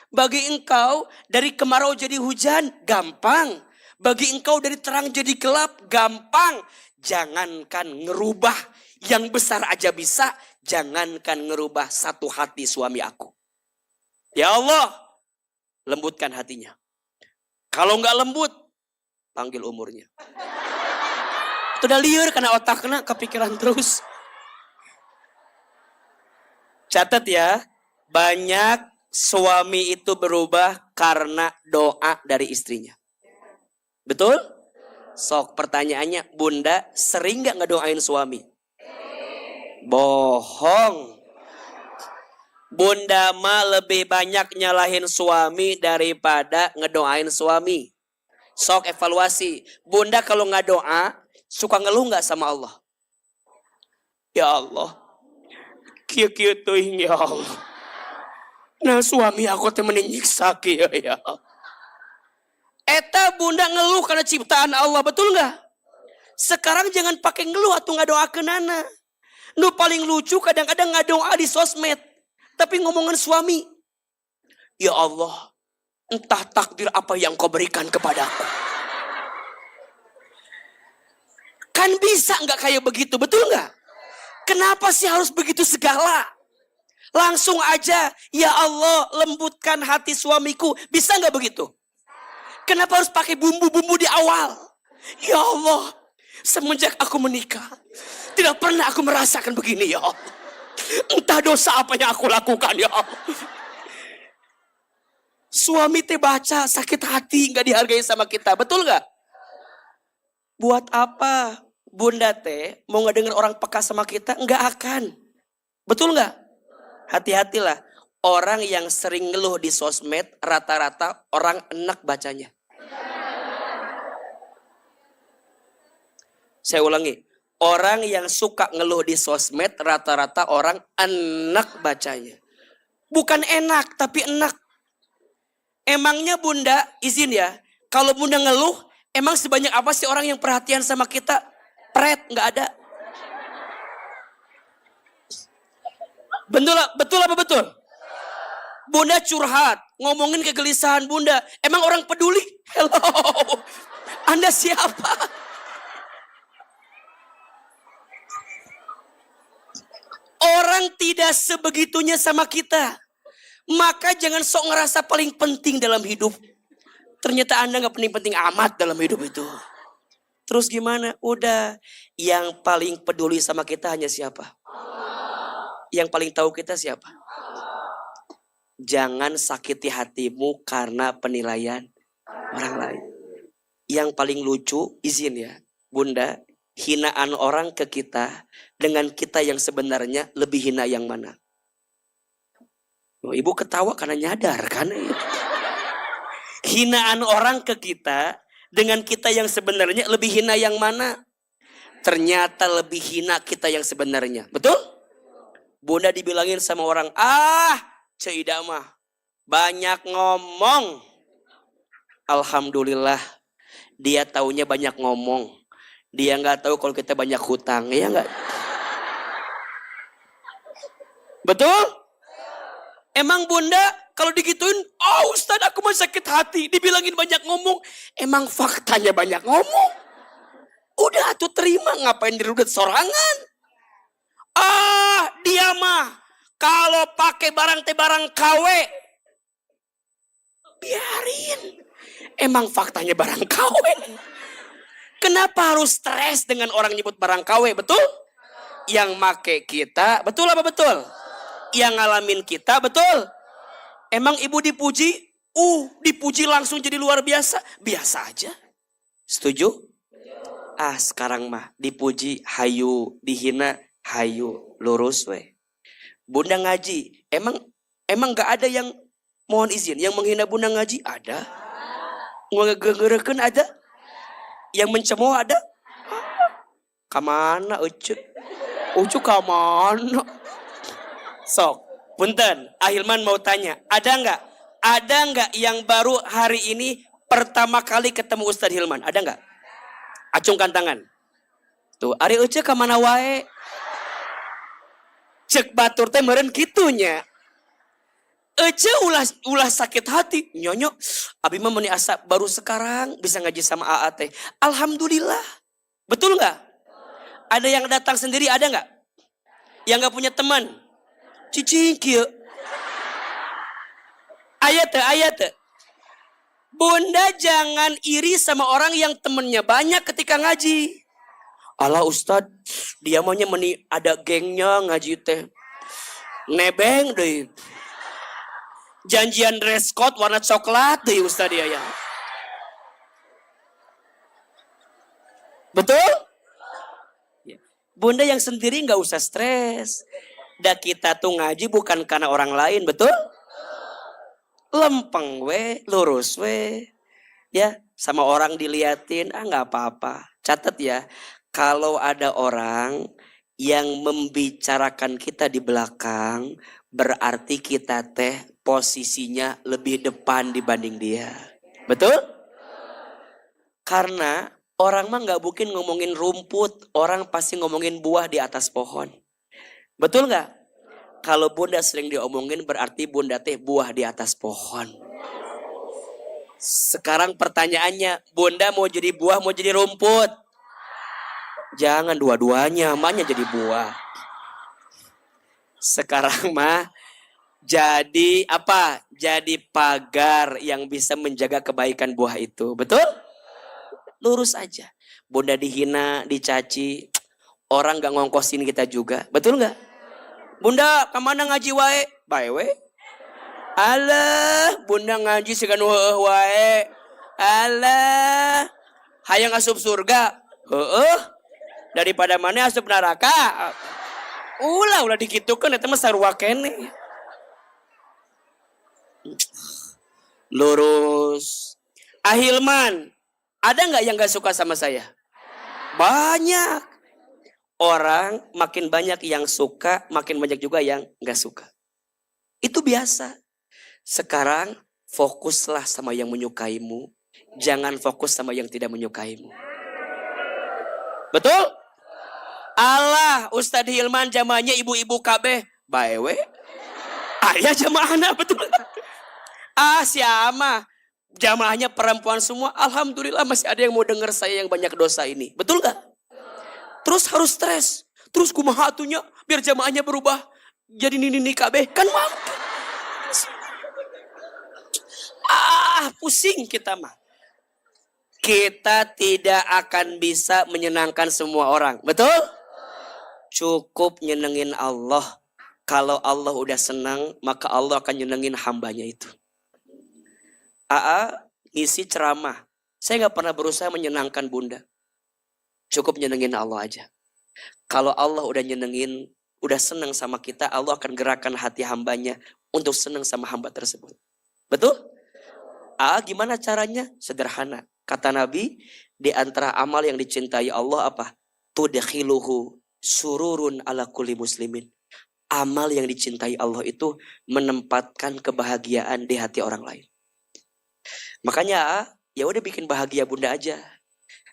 Bagi engkau dari kemarau jadi hujan gampang. Bagi engkau dari terang jadi gelap gampang. Jangankan ngerubah yang besar aja bisa. Jangankan ngerubah satu hati suami aku. Ya Allah, lembutkan hatinya. Kalau nggak lembut, panggil umurnya. Itu udah liur karena otaknya kepikiran terus. Catat ya, banyak suami itu berubah karena doa dari istrinya. Betul? Sok pertanyaannya, bunda sering gak ngedoain suami? Bohong. Bunda mah lebih banyak nyalahin suami daripada ngedoain suami. Sok evaluasi. Bunda kalau nggak doa, suka ngeluh nggak sama Allah? Ya Allah, kieu-kieu teuing ya Allah. Nah suami aku teh menyiksa kieu ya. Eta bunda ngeluh karena ciptaan Allah, betul nggak? Sekarang jangan pakai ngeluh atau nggak doakeunana. Nu paling lucu kadang-kadang nggak doa di sosmed. Tapi ngomongin suami. Ya Allah, entah takdir apa yang kau berikan kepadaku. Kan bisa nggak kayak begitu, betul nggak? Kenapa sih harus begitu segala? Langsung aja, ya Allah lembutkan hati suamiku. Bisa nggak begitu? Kenapa harus pakai bumbu-bumbu di awal? Ya Allah, semenjak aku menikah, tidak pernah aku merasakan begini ya Allah. Entah dosa apa yang aku lakukan ya Allah. Suami teh baca sakit hati nggak dihargai sama kita, betul nggak? Buat apa bunda teh mau ngedenger orang peka sama kita? Nggak akan, betul nggak? Hati-hatilah, orang yang sering ngeluh di sosmed rata-rata orang enak bacanya. Saya ulangi, orang yang suka ngeluh di sosmed rata-rata orang enak bacanya. Bukan enak, tapi enak. Emangnya bunda, izin ya, kalau bunda ngeluh, emang sebanyak apa sih orang yang perhatian sama kita? Pret, nggak ada. Betul apa betul? Bunda curhat, ngomongin kegelisahan bunda. Emang orang peduli? Hello, Anda siapa? Orang tidak sebegitunya sama kita. Maka jangan sok ngerasa paling penting dalam hidup. Ternyata Anda gak penting-penting amat dalam hidup itu. Terus gimana? Udah, yang paling peduli sama kita hanya siapa? Yang paling tahu kita siapa? Jangan sakiti hatimu karena penilaian orang lain. Yang paling lucu, izin ya, bunda, hinaan orang ke kita dengan kita yang sebenarnya lebih hina yang mana? Oh, ibu ketawa karena nyadar kan? Hinaan orang ke kita dengan kita yang sebenarnya lebih hina yang mana? Ternyata lebih hina kita yang sebenarnya. Betul? Bunda dibilangin sama orang, Ceidak mah banyak ngomong. Alhamdulillah, dia taunya banyak ngomong. Dia nggak tahu kalau kita banyak hutang, ya nggak? Betul? Emang bunda kalau digituin, Ustaz aku mah sakit hati, dibilangin banyak ngomong. Emang faktanya banyak ngomong? Udah tuh terima, ngapain dirudet sorangan? Dia mah kalau pakai barang teh barang KW, biarin. Emang faktanya barang KW. Kenapa harus stres dengan orang nyebut barang KW, betul? Yang make kita, betul apa betul? Yang ngalamin kita, betul? Emang ibu dipuji? Dipuji langsung jadi luar biasa? Biasa aja. Setuju? Sekarang mah dipuji hayu, dihina hayu, lurus we. Bunda ngaji, emang gak ada yang mohon izin, yang menghina bunda ngaji? Ada. Ngegerekeun ada. Yang mencemooh ada? Kamana Ucu? Ucu kamana? Sok, punten, Ahilman mau tanya, ada nggak yang baru hari ini pertama kali ketemu Ustadz Hilman? Ada nggak? Acungkan tangan. Tuh, Ari Ucu kamana wae? Cek batur teh meureun kitunya. Ece ulah sakit hati. Nyonyo, abi mah meni asa baru sekarang bisa ngaji sama AA teh. Alhamdulillah. Betul nggak? Ada yang datang sendiri, ada nggak? Yang nggak punya teman? Cicing kieu. Ayat. Bunda jangan iri sama orang yang temennya banyak ketika ngaji. Allah Ustad, dia maunya meni ada gengnya ngaji teh. Nebeng deh. Janjian dress code warna coklat deh Ustad dia ya. Betul? Bunda yang sendiri nggak usah stres. Dah kita tuh ngaji bukan karena orang lain, betul? Lempeng we, lurus we. Ya, sama orang diliatin, nggak apa-apa. Catat ya, kalau ada orang yang membicarakan kita di belakang, berarti kita teh posisinya lebih depan dibanding dia. Betul? Karena orang mah nggak mungkin ngomongin rumput, orang pasti ngomongin buah di atas pohon. Betul nggak? Kalau bunda sering diomongin berarti bunda teh buah di atas pohon. Sekarang pertanyaannya, bunda mau jadi buah mau jadi rumput? Jangan dua-duanya, maknya jadi buah. Sekarang mah jadi apa? Jadi pagar yang bisa menjaga kebaikan buah itu. Betul? Lurus aja. Bunda dihina, dicaci, orang gak ngongkosin kita juga. Betul gak? Bunda kemana ngaji wae? Bae we. Alah, bunda ngaji segan wae. Alah, hayang asup surga. Daripada mana asup neraka. Ulah dikitukeun eta mah sarua keneh. Lurus. Ahilman, ada nggak yang nggak suka sama saya? Banyak. Orang makin banyak yang suka, makin banyak juga yang nggak suka. Itu biasa. Sekarang fokuslah sama yang menyukaimu, jangan fokus sama yang tidak menyukaimu. Betul? Allah, Ustadz Hilman jamaahnya ibu-ibu kabeh, bae we. Ayah jamaahna betul. Siapa? Jamaahnya perempuan semua. Alhamdulillah masih ada yang mau dengar saya yang banyak dosa ini. Betul gak? Terus harus stres. Terus kumaha atunya biar jamaahnya berubah jadi nini kabeh. Kan mampu. Pusing kita mah. Kita tidak akan bisa menyenangkan semua orang. Betul? Cukup nyenengin Allah. Kalau Allah udah senang, maka Allah akan nyenengin hambanya itu. Ngisi ceramah. Saya gak pernah berusaha menyenangkan bunda. Cukup nyenengin Allah aja. Kalau Allah udah nyenengin, udah senang sama kita, Allah akan gerakan hati hambanya untuk senang sama hamba tersebut. Betul? Gimana caranya? Sederhana. Kata Nabi, di antara amal yang dicintai Allah apa? Tudkhiluhu sururun ala kulli muslimin. Amal yang dicintai Allah itu menempatkan kebahagiaan di hati orang lain. Makanya ya udah bikin bahagia bunda aja.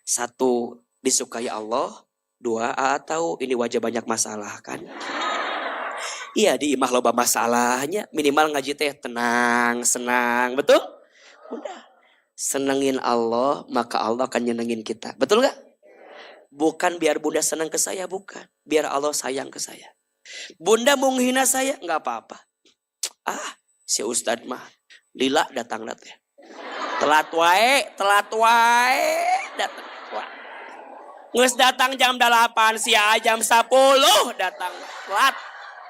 1, disukai Allah. 2, tahu ini wajah banyak masalah kan. Iya di imah loba masalahnya. Minimal ngaji teh tenang, senang. Betul? Udah. Senengin Allah, maka Allah akan nyenengin kita. Betul gak? Bukan biar bunda senang ke saya, bukan. Biar Allah sayang ke saya. Bunda mau menghina saya, gak apa-apa. Si Ustadz mah lila datang teh. Telat wae datang. Nges datang jam 8, jam 10 datang. Telat.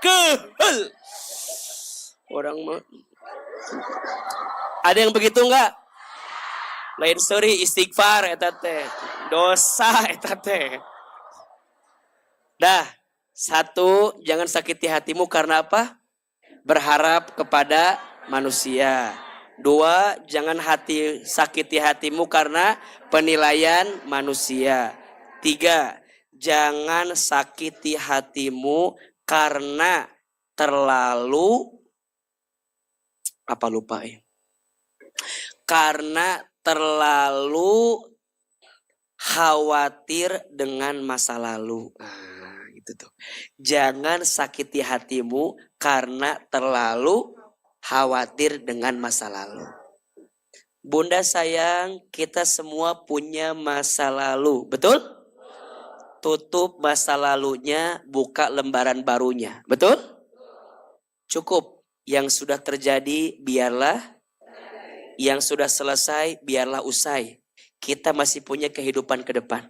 Kehel. Orang mah. Ada yang begitu enggak? Lain sorry istighfar eta teh. Dosa eta teh. Dah, 1, jangan sakiti hatimu karena apa? Berharap kepada manusia. 2, jangan sakiti hatimu karena penilaian manusia. 3, jangan sakiti hatimu karena terlalu karena terlalu khawatir dengan masa lalu. Gitu tuh. Jangan sakiti hatimu karena terlalu khawatir dengan masa lalu. Bunda sayang, kita semua punya masa lalu, betul? Tutup masa lalunya, buka lembaran barunya, betul? Cukup, yang sudah terjadi biarlah, yang sudah selesai biarlah usai. Kita masih punya kehidupan ke depan.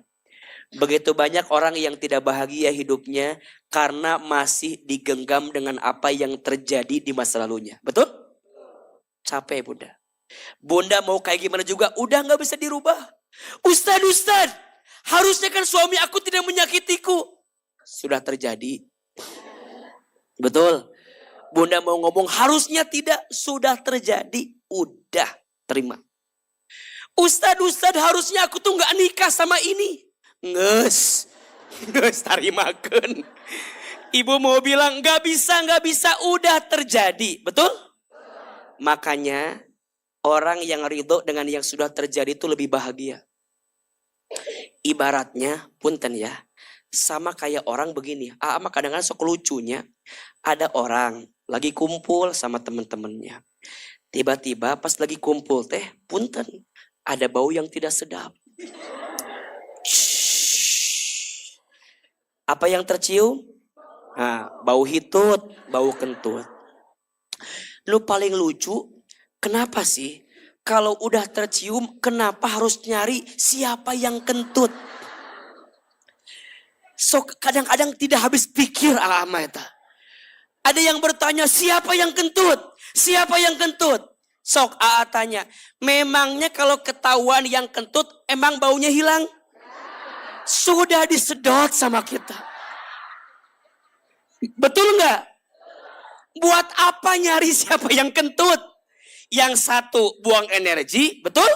Begitu banyak orang yang tidak bahagia hidupnya karena masih digenggam dengan apa yang terjadi di masa lalunya. Betul? Capek bunda. Bunda mau kayak gimana juga udah gak bisa dirubah. Ustadz, harusnya kan suami aku tidak menyakitiku. Sudah terjadi. Betul. Bunda mau ngomong harusnya tidak, sudah terjadi. Udah, terima. Ustad harusnya aku tuh gak nikah sama ini. Nges tarimakeun. Ibu mau bilang gak bisa, udah terjadi. Betul? Makanya orang yang ridho dengan yang sudah terjadi itu lebih bahagia. Ibaratnya, punten ya, sama kayak orang begini. Ama kadang-kadang sok lucunya, ada orang lagi kumpul sama teman-temannya. Tiba-tiba pas lagi kumpul teh, punten, ada bau yang tidak sedap. Apa yang tercium? Nah, bau hitut, bau kentut. Lu paling lucu, kenapa sih? Kalau udah tercium, kenapa harus nyari siapa yang kentut? So, kadang-kadang tidak habis pikir ama eta. Ada yang bertanya, siapa yang kentut? Siapa yang kentut? Sok AA tanya, memangnya kalau ketahuan yang kentut, emang baunya hilang? Sudah disedot sama kita. Betul nggak? Buat apa nyari siapa yang kentut? Yang satu buang energi, betul?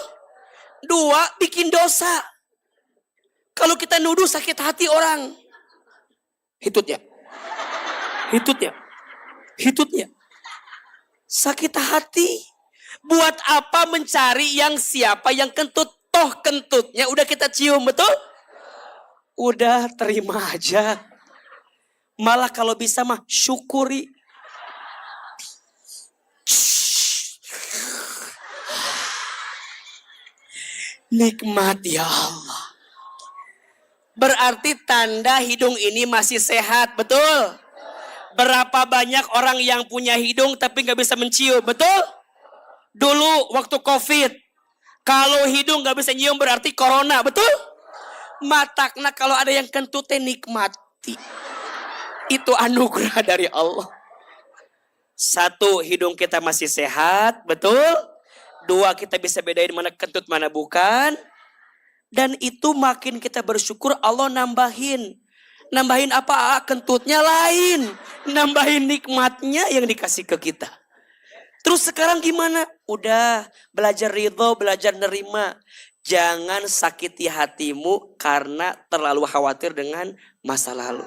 Dua bikin dosa. Kalau kita nuduh sakit hati orang. Hitutnya. Sakit hati. Buat apa mencari yang siapa yang kentut? Toh kentutnya udah kita cium, betul? Udah terima aja. Malah kalau bisa mah syukuri. Nikmat ya Allah. Berarti tanda hidung ini masih sehat, betul? Berapa banyak orang yang punya hidung tapi gak bisa mencium, betul? Dulu waktu COVID, kalau hidung gak bisa nyium berarti corona, betul? Matakna kalau ada yang kentutnya nikmati. Itu anugerah dari Allah. Satu, hidung kita masih sehat, betul? Dua, kita bisa bedain mana kentut mana bukan. Dan itu makin kita bersyukur Allah nambahin. Nambahin apa? Kentutnya lain. Nambahin nikmatnya yang dikasih ke kita. Terus sekarang gimana? Udah belajar ridho, belajar nerima. Jangan sakiti hatimu karena terlalu khawatir dengan masa lalu.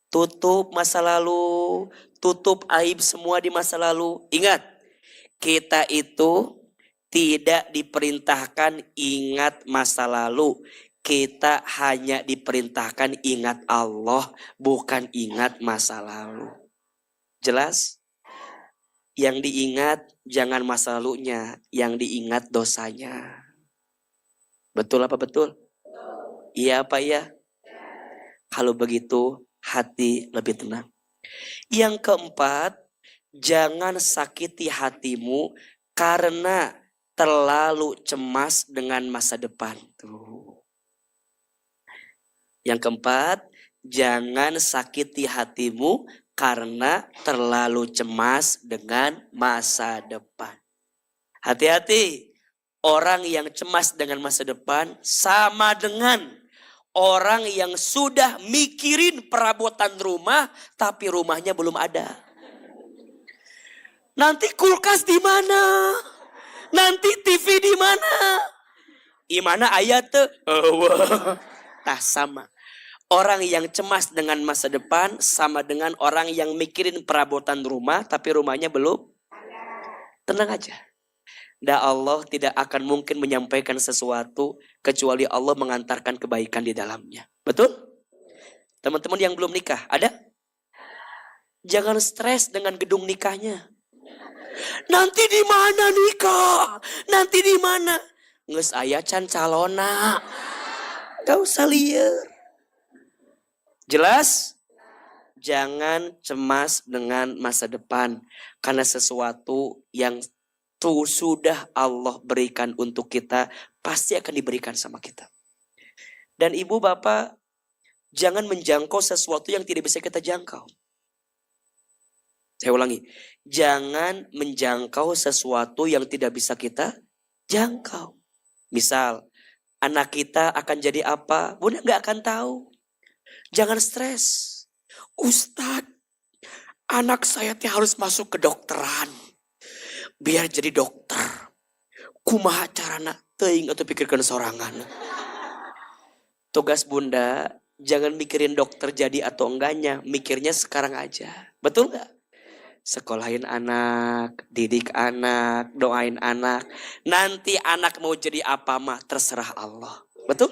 Tutup masa lalu. Tutup aib semua di masa lalu. Ingat, kita itu tidak diperintahkan ingat masa lalu. Kita hanya diperintahkan ingat Allah, bukan ingat masa lalu. Jelas? Yang diingat jangan masa lalunya, yang diingat dosanya. Betul apa betul? Iya apa iya? Kalau begitu hati lebih tenang. Yang keempat, jangan sakiti hatimu karena terlalu cemas dengan masa depan. Tuh. Yang keempat, jangan sakiti hatimu karena terlalu cemas dengan masa depan. Hati-hati, orang yang cemas dengan masa depan sama dengan orang yang sudah mikirin perabotan rumah tapi rumahnya belum ada. Nanti kulkas di mana? Nanti TV di mana? Gimana ayat tuh? Tah sama. Orang yang cemas dengan masa depan sama dengan orang yang mikirin perabotan rumah tapi rumahnya belum. Tenang aja. Dan Allah tidak akan mungkin menyampaikan sesuatu kecuali Allah mengantarkan kebaikan di dalamnya. Betul? Teman-teman yang belum nikah, ada? Jangan stres dengan gedung nikahnya. Nanti di mana nikah? Nanti di mana? Nges aya can calona. Gak usah liar. Jelas? Jangan cemas dengan masa depan. Karena sesuatu yang sudah Allah berikan untuk kita, pasti akan diberikan sama kita. Dan ibu bapak, jangan menjangkau sesuatu yang tidak bisa kita jangkau. Saya ulangi, jangan menjangkau sesuatu yang tidak bisa kita jangkau. Misal, anak kita akan jadi apa? Bunda gak akan tahu. Jangan stres. Ustadz, anak saya harus masuk ke dokteran. Biar jadi dokter. Kumaha carana teuing atau pikirkan sorangan. Tugas bunda, jangan mikirin dokter jadi atau enggaknya. Mikirnya sekarang aja. Betul gak? Sekolahin anak, didik anak, doain anak. Nanti anak mau jadi apa mah terserah Allah. Betul?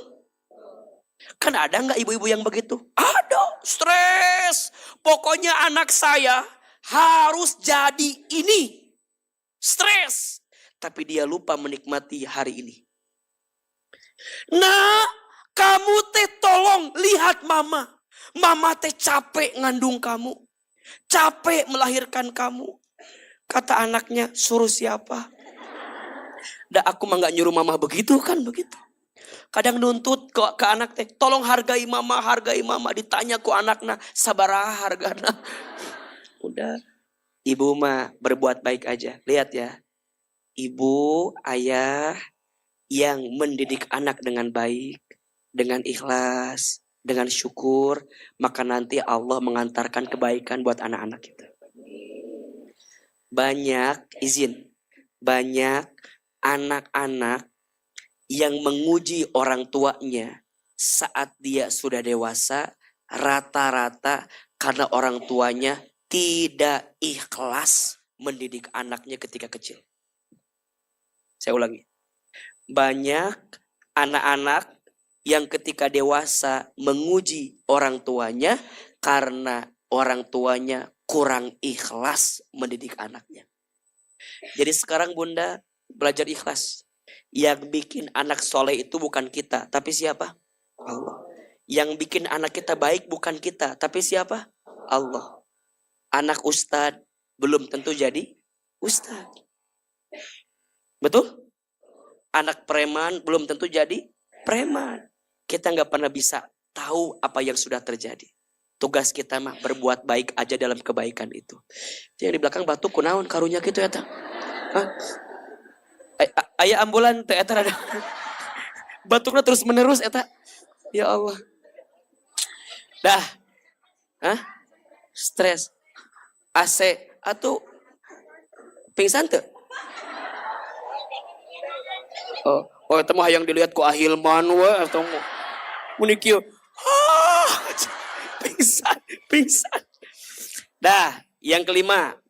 Kan ada nggak ibu-ibu yang begitu? Ada, stres. Pokoknya anak saya harus jadi ini. Stres. Tapi dia lupa menikmati hari ini. Nah, kamu teh tolong lihat mama. Mama teh capek ngandung kamu. Capek melahirkan kamu. Kata anaknya, suruh siapa? Dah aku mah gak nyuruh mama begitu kan begitu. Kadang nuntut ke anak teh, tolong hargai mama. Ditanya ku anaknya, sabaraha hargana. Udah, ibu mah berbuat baik aja. Lihat ya, ibu, ayah yang mendidik anak dengan baik, dengan ikhlas, dengan syukur, maka nanti Allah mengantarkan kebaikan buat anak-anak kita. Banyak anak-anak yang menguji orang tuanya saat dia sudah dewasa, rata-rata karena orang tuanya tidak ikhlas mendidik anaknya ketika kecil. Saya ulangi. Banyak anak-anak yang ketika dewasa menguji orang tuanya karena orang tuanya kurang ikhlas mendidik anaknya. Jadi sekarang bunda belajar ikhlas. Yang bikin anak soleh itu bukan kita, tapi siapa? Allah. Yang bikin anak kita baik bukan kita, tapi siapa? Allah. Anak ustadz belum tentu jadi ustadz. Betul? Anak preman belum tentu jadi preman. Kita nggak pernah bisa tahu apa yang sudah terjadi. Tugas kita mah berbuat baik aja dalam kebaikan itu. Yang di belakang batu kunaon karunya gitu ya ta? Aya ambulan teh eta rada. Batukna terus menerus eta. Ya Allah. Dah. Stres. AC atau pingsan teu? Oh eta mah hayang dilihat ku Ahilman we atau mun kieu. Pingsan. Dah, yang kelima.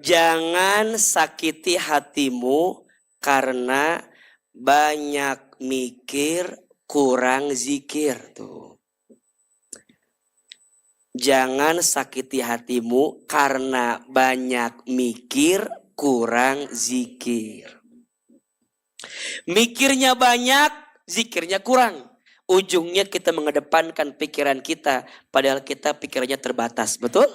Jangan sakiti hatimu karena banyak mikir, kurang zikir tuh. Jangan sakiti hatimu karena banyak mikir, kurang zikir. Mikirnya banyak, zikirnya kurang. Ujungnya kita mengedepankan pikiran kita, padahal kita pikirannya terbatas, betul?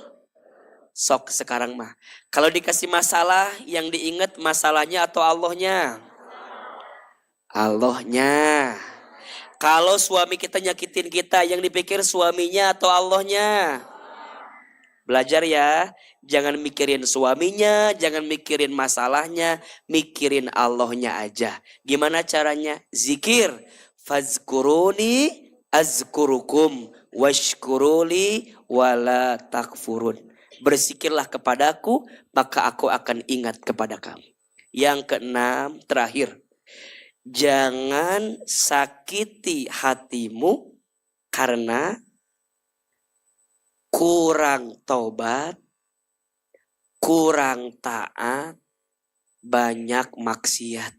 Sok sekarang mah. Kalau dikasih masalah, yang diingat masalahnya atau Allahnya? Allahnya. Kalau suami kita nyakitin kita, yang dipikir suaminya atau Allahnya? Belajar ya, jangan mikirin suaminya, jangan mikirin masalahnya, mikirin Allahnya aja. Gimana caranya? Zikir. Fazkuruni azkurukum washkuruli wala takfurun. Berzikirlah kepadaku, maka aku akan ingat kepada kamu. Yang keenam, terakhir. Jangan sakiti hatimu karena kurang taubat, kurang taat, banyak maksiat.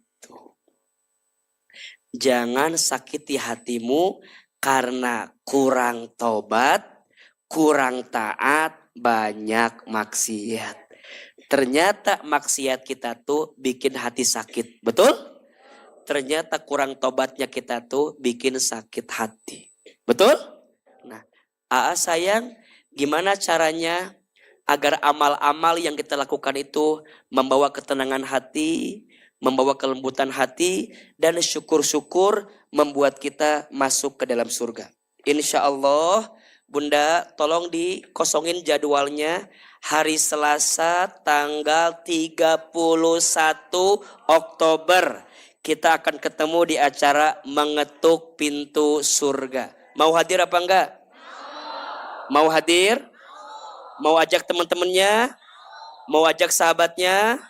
Jangan sakiti hatimu karena kurang taubat, kurang taat, banyak maksiat. Ternyata maksiat kita tuh bikin hati sakit. Betul? Ternyata kurang tobatnya kita tuh bikin sakit hati. Betul? Nah, sayang, gimana caranya agar amal-amal yang kita lakukan itu membawa ketenangan hati, membawa kelembutan hati, dan syukur-syukur membuat kita masuk ke dalam surga. Insya Allah, bunda tolong dikosongin jadwalnya. Hari Selasa tanggal 31 Oktober. Kita akan ketemu di acara mengetuk pintu surga. Mau hadir apa enggak? Mau hadir? Mau ajak teman-temannya? Mau ajak sahabatnya?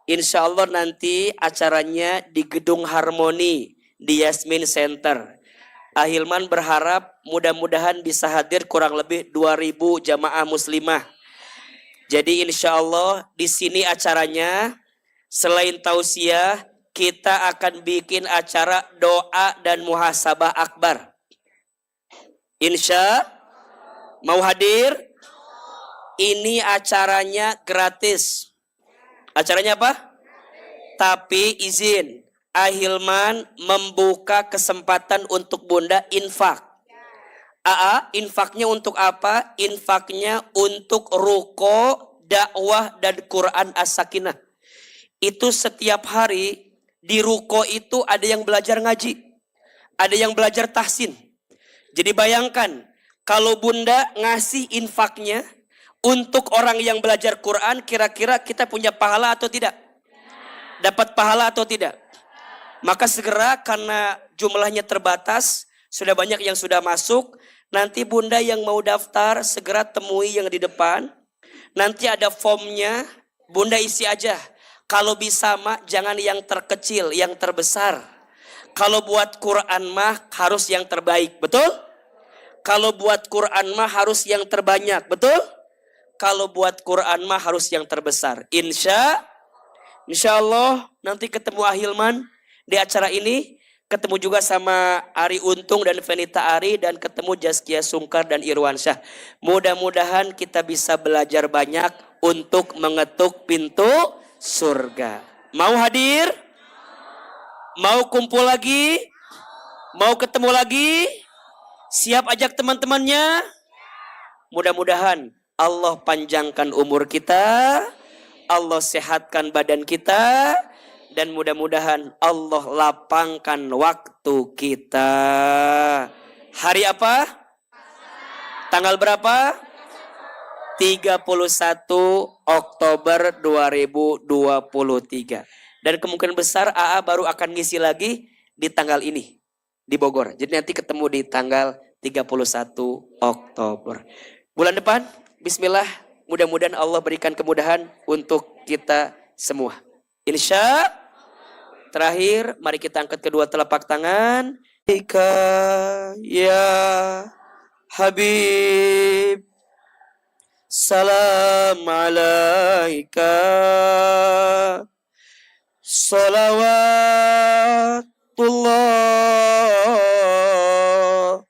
Insya Allah nanti acaranya di Gedung Harmoni di Yasmin Center. Ahilman berharap mudah-mudahan bisa hadir kurang lebih 2000 jamaah muslimah. Jadi insya Allah di sini acaranya selain tausiah kita akan bikin acara doa dan muhasabah akbar. Insya mau hadir? Ini acaranya gratis. Acaranya apa? Tapi izin, Ahilman membuka kesempatan untuk Bunda infak. Infaknya untuk apa? Infaknya untuk ruko, dakwah, dan Quran As-Sakinah. Itu setiap hari di ruko itu ada yang belajar ngaji. Ada yang belajar tahsin. Jadi bayangkan, kalau Bunda ngasih infaknya untuk orang yang belajar Quran, kira-kira kita punya pahala atau tidak? Dapat pahala atau tidak? Maka segera, karena jumlahnya terbatas, sudah banyak yang sudah masuk. Nanti Bunda yang mau daftar segera temui yang di depan. Nanti ada formnya, Bunda isi aja. Kalau bisa mah jangan yang terkecil, yang terbesar. Kalau buat Quran mah harus yang terbaik, betul? Kalau buat Quran mah harus yang terbanyak, betul? Kalau buat Quran mah harus yang terbesar. Insya Allah nanti ketemu Ahilman di acara ini. Ketemu juga sama Ari Untung dan Venita Ari. Dan ketemu Jaskia Sungkar dan Irwan Syah. Mudah-mudahan kita bisa belajar banyak untuk mengetuk pintu surga. Mau hadir? Mau kumpul lagi? Mau ketemu lagi? Siap ajak teman-temannya? Mudah-mudahan Allah panjangkan umur kita, Allah sehatkan badan kita, dan mudah-mudahan Allah lapangkan waktu kita. Hari apa? Tanggal berapa? 31 Oktober 2023. Dan kemungkinan besar AA baru akan ngisi lagi di tanggal ini, di Bogor. Jadi nanti ketemu di tanggal 31 Oktober. Bulan depan, bismillah, mudah-mudahan Allah berikan kemudahan untuk kita semua. Insya terakhir, mari kita angkat kedua telapak tangan. Ya Habib, salam alaika, salawatullah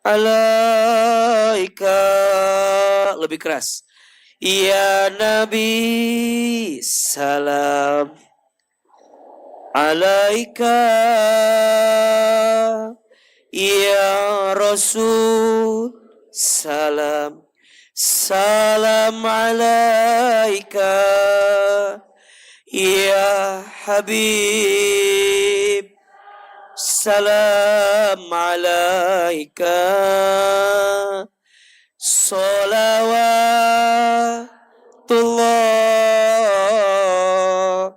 alaika. Lebih keras. Ya Nabi, salam alaika. Ya Rasul, salam alaika. Ya Habib, salam alaika. Salawatullah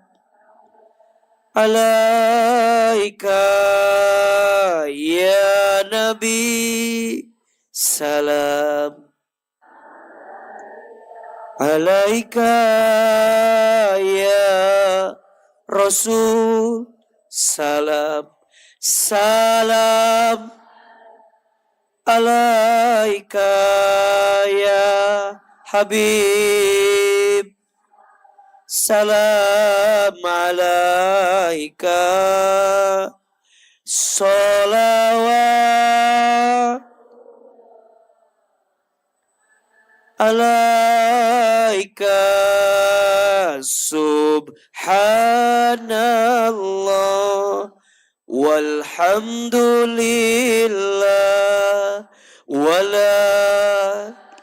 alaika. Ya Nabi, salam alaika. Ya Rasul, salam alaika. Ya Habib, salam alaika. Salawat alaika. Subhanallah walhamdulillah wala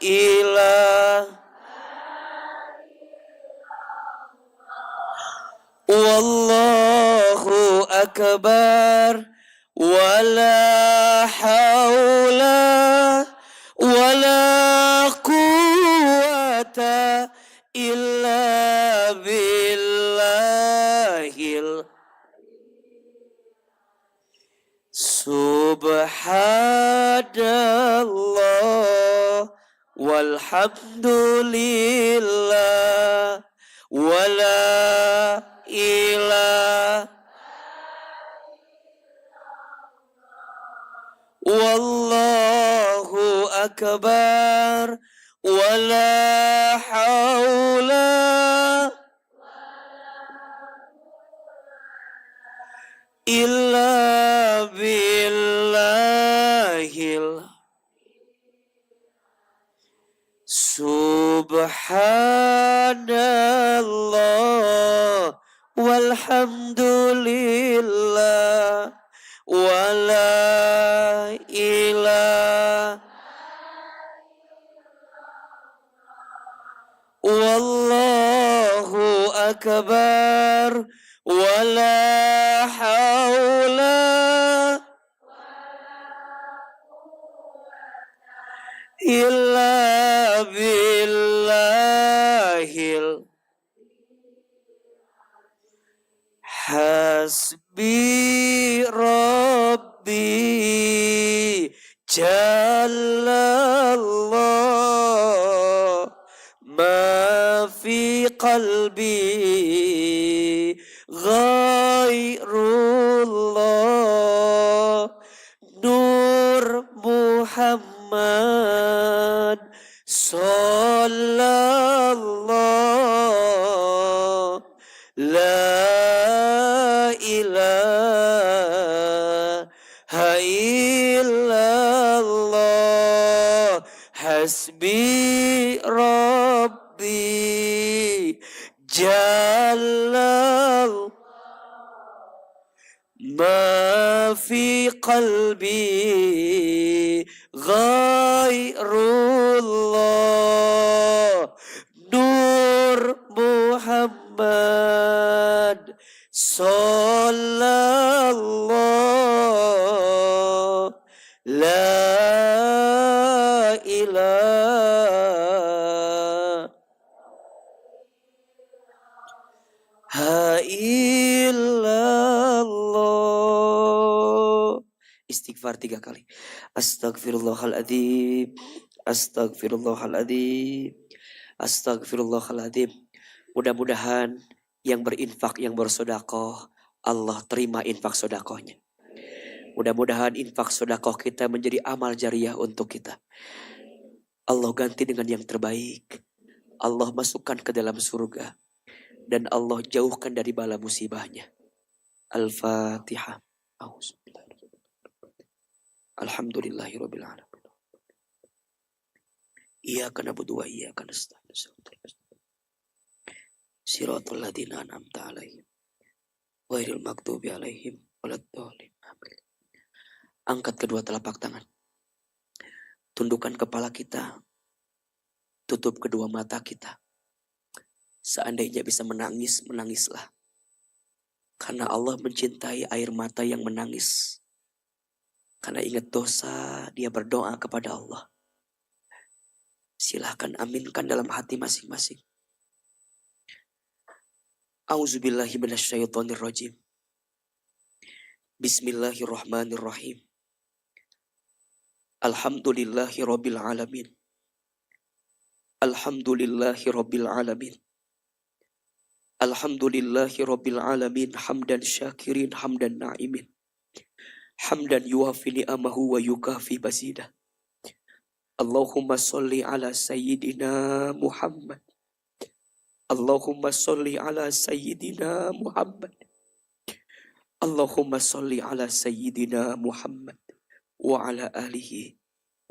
ilah wallahu akbar wala haula wala quwata illa billahil subhanallah Subhanallah walhamdulillah wala ilaha wallahu akbar wala haula illa billahil Subhanallah walhamdulillah wala ilaha wallahu akbar wala haula illa billahil hasbi rabbi jallallah ma fi qalbi ghairullah nur Muhammad sallallahu la ilaha illallah hasbi rabbi jallal ma fi qalbi ghairullah nur Muhammad sallallahu la ilaha illallah. Istighfar 3 kali. Astagfirullahaladzim. Astagfirullahaladzim. Astagfirullahaladzim. Mudah-mudahan yang berinfak, yang bersedekah, Allah terima infak sedekahnya. Mudah-mudahan infak sedekah kita menjadi amal jariah untuk kita. Allah ganti dengan yang terbaik. Allah masukkan ke dalam surga. Dan Allah jauhkan dari bala musibahnya. Al-Fatihah. Alhamdulillahirabbil alamin. Iyyaka na'budu wa iyyaka nasta'in. Shiratal ladzina an'amta 'alaihim ghairil maghdubi 'alaihim waladdallin. Amin. Angkat kedua telapak tangan. Tundukkan kepala kita. Tutup kedua mata kita. Seandainya bisa menangis, menangislah. Karena Allah mencintai air mata yang menangis. Karena ingat dosa, dia berdoa kepada Allah. Silahkan aminkan dalam hati masing-masing. A'udzubillahi minasyaitonirrajim. Bismillahirrahmanirrahim. Alhamdulillahi rabbil alamin. Alhamdulillahi rabbil alamin. Alhamdulillahi rabbil alamin. Hamdan syakirin, hamdan na'imin. Hamdan yuwafi ni'amahu wa yukafi basidah. Allahumma salli ala sayyidina Muhammad. Allahumma salli ala sayyidina Muhammad. Allahumma salli ala sayyidina Muhammad wa ala alihi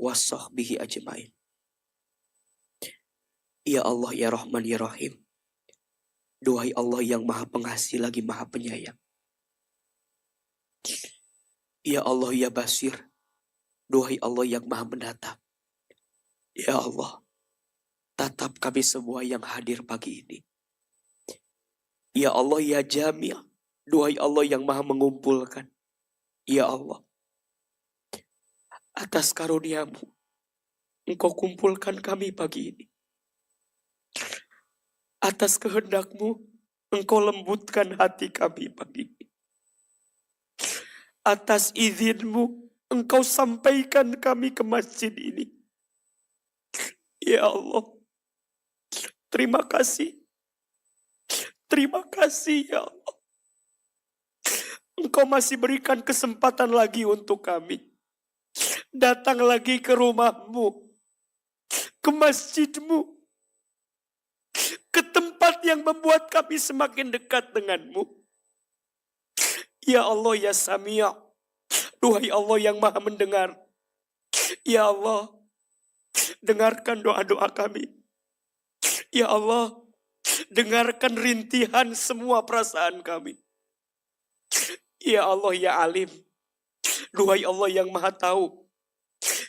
wa sahbihi ajma'in. Ya Allah, ya Rahman, ya Rahim. Duhai Allah yang maha pengasih lagi maha penyayang. Ya Allah, ya Basir. Duhai Allah yang maha menatap. Ya Allah, tatap kami semua yang hadir pagi ini. Ya Allah, ya Jamil. Duhai Allah yang maha mengumpulkan. Ya Allah, atas karuniamu, Engkau kumpulkan kami pagi ini. Atas kehendakmu, Engkau lembutkan hati kami pagi ini. Atas izinmu, Engkau sampaikan kami ke masjid ini. Ya Allah, terima kasih. Terima kasih ya Allah. Engkau masih berikan kesempatan lagi untuk kami. Datang lagi ke rumahmu, ke masjidmu, ke tempat yang membuat kami semakin dekat denganmu. Ya Allah ya Sami', duhai Allah yang maha mendengar. Ya Allah, dengarkan doa-doa kami. Ya Allah, dengarkan rintihan semua perasaan kami. Ya Allah ya Alim, duhai Allah yang maha tahu.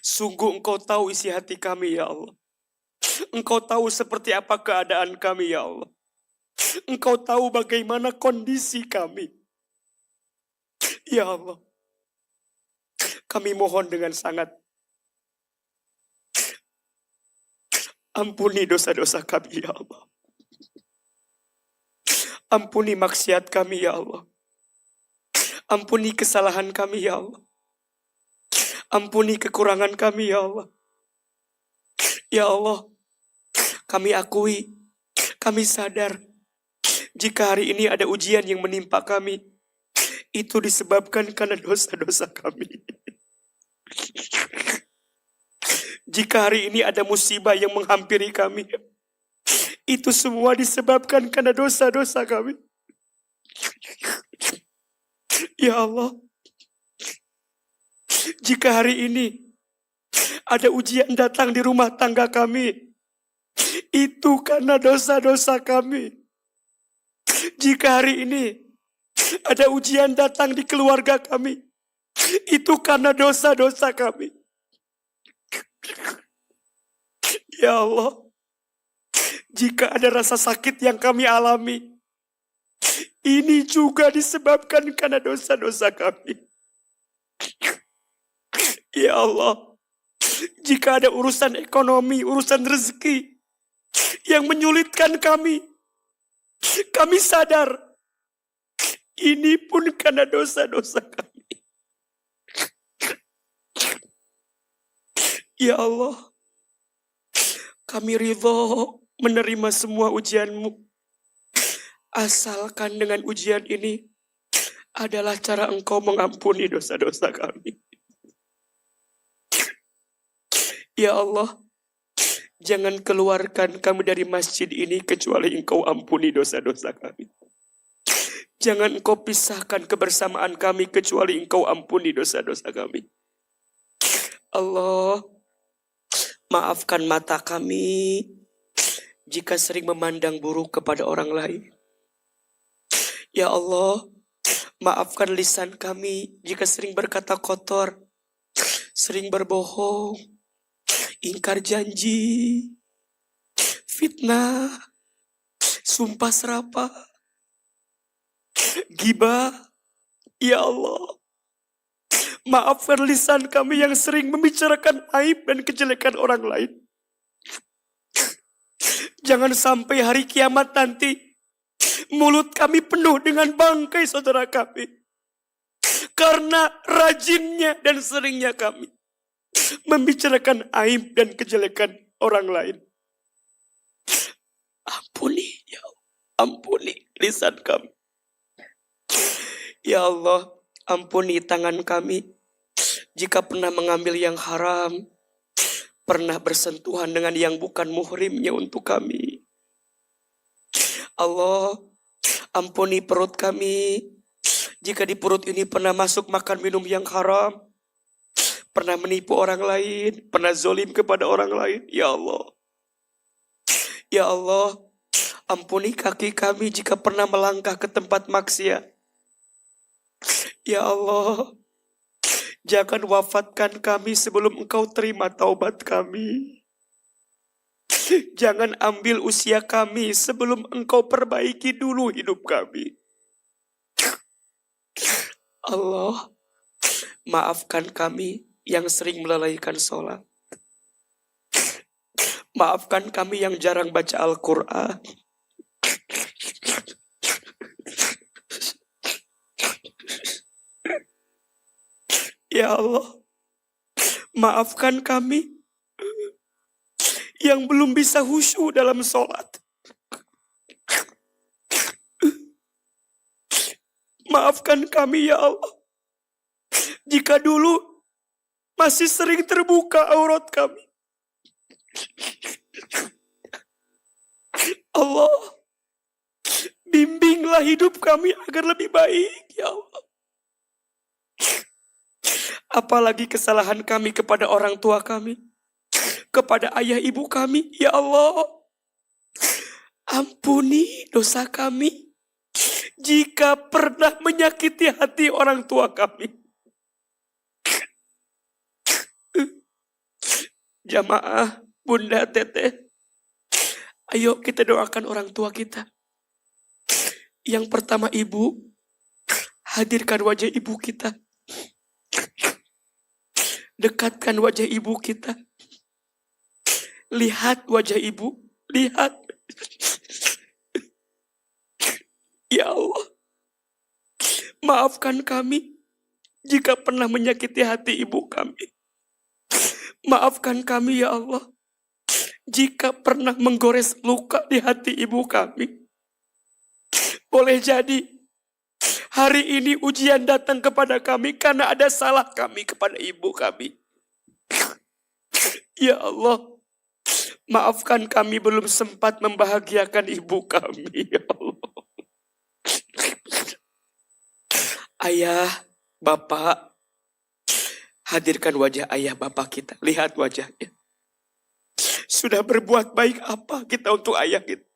Sungguh Engkau tahu isi hati kami ya Allah. Engkau tahu seperti apa keadaan kami ya Allah. Engkau tahu bagaimana kondisi kami. Ya Allah, kami mohon dengan sangat, ampuni dosa-dosa kami ya Allah. Ampuni maksiat kami ya Allah. Ampuni kesalahan kami ya Allah. Ampuni kekurangan kami ya Allah. Ya Allah, kami akui, kami sadar jika hari ini ada ujian yang menimpa kami, itu disebabkan karena dosa-dosa kami. Jika hari ini ada musibah yang menghampiri kami, itu semua disebabkan karena dosa-dosa kami. Ya Allah, jika hari ini ada ujian datang di rumah tangga kami, itu karena dosa-dosa kami. Jika hari ini ada ujian datang di keluarga kami, itu karena dosa-dosa kami. Ya Allah, jika ada rasa sakit yang kami alami, ini juga disebabkan karena dosa-dosa kami. Ya Allah, jika ada urusan ekonomi, urusan rezeki yang menyulitkan kami sadar ini pun karena dosa-dosa kami. Ya Allah, kami ridho menerima semua ujian-Mu. Asalkan dengan ujian ini adalah cara Engkau mengampuni dosa-dosa kami. Ya Allah, jangan keluarkan kami dari masjid ini kecuali Engkau ampuni dosa-dosa kami. Jangan Engkau pisahkan kebersamaan kami kecuali Engkau ampuni dosa-dosa kami. Allah, maafkan mata kami jika sering memandang buruk kepada orang lain. Ya Allah, maafkan lisan kami jika sering berkata kotor, sering berbohong, ingkar janji, fitnah, sumpah serapah, ghibah. Ya Allah, maafkan lisan kami yang sering membicarakan aib dan kejelekan orang lain. Jangan sampai hari kiamat nanti mulut kami penuh dengan bangkai saudara kami. Karena rajinnya dan seringnya kami membicarakan aib dan kejelekan orang lain. Ampuni ya Allah, ampuni lisan kami. Ya Allah, ampuni tangan kami jika pernah mengambil yang haram, pernah bersentuhan dengan yang bukan muhrimnya untuk kami. Allah, ampuni perut kami jika di perut ini pernah masuk makan minum yang haram, pernah menipu orang lain, pernah zolim kepada orang lain. Ya Allah, ya Allah, ampuni kaki kami jika pernah melangkah ke tempat maksiat. Ya Allah, jangan wafatkan kami sebelum Engkau terima taubat kami. Jangan ambil usia kami sebelum Engkau perbaiki dulu hidup kami. Allah, maafkan kami yang sering melalaikan sholat. Maafkan kami yang jarang baca Al-Quran. Ya Allah, Maafkan kami yang belum bisa khusyuk dalam sholat. Maafkan kami ya Allah, jika dulu masih sering terbuka aurat kami. Allah, bimbinglah hidup kami agar lebih baik ya Allah. Apalagi kesalahan kami kepada orang tua kami, kepada ayah ibu kami, ya Allah. Ampuni dosa kami jika pernah menyakiti hati orang tua kami. Jamaah, Bunda, Teteh, ayo kita doakan orang tua kita. Yang pertama ibu, hadirkan wajah ibu kita. Dekatkan wajah ibu kita. Lihat wajah ibu, lihat. Ya Allah, maafkan kami jika pernah menyakiti hati ibu kami. Maafkan kami ya Allah, jika pernah menggores luka di hati ibu kami. Boleh jadi hari ini ujian datang kepada kami karena ada salah kami kepada ibu kami. Ya Allah, maafkan kami belum sempat membahagiakan ibu kami ya Allah. Ayah, bapak, hadirkan wajah ayah bapak kita. Lihat wajahnya. Sudah berbuat baik apa kita untuk ayah kita?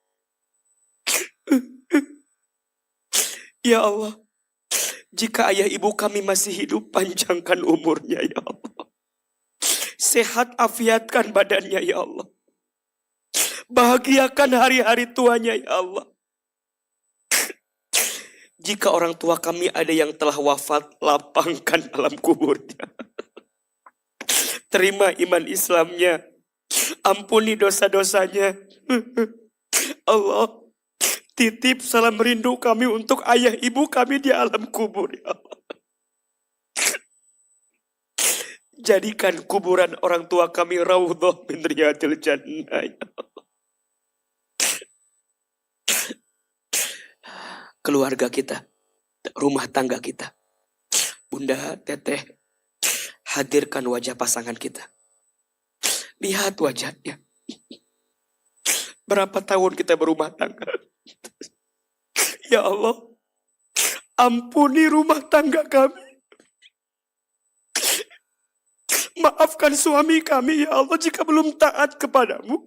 Ya Allah, jika ayah ibu kami masih hidup, panjangkan umurnya ya Allah. Sehat afiatkan badannya ya Allah. Bahagiakan hari-hari tuanya ya Allah. Jika orang tua kami ada yang telah wafat, lapangkan alam kuburnya. Terima iman Islamnya. Ampuni dosa-dosanya. Allah, titip salam rindu kami untuk ayah ibu kami di alam kubur ya Allah. Jadikan kuburan orang tua kami raudhah min riyadil jannah ya Allah. Keluarga kita, rumah tangga kita, Bunda, Teteh, hadirkan wajah pasangan kita. Lihat wajahnya. Berapa tahun kita berumah tangga? Ya Allah, ampuni rumah tangga kami. Maafkan suami kami ya Allah jika belum taat kepadamu.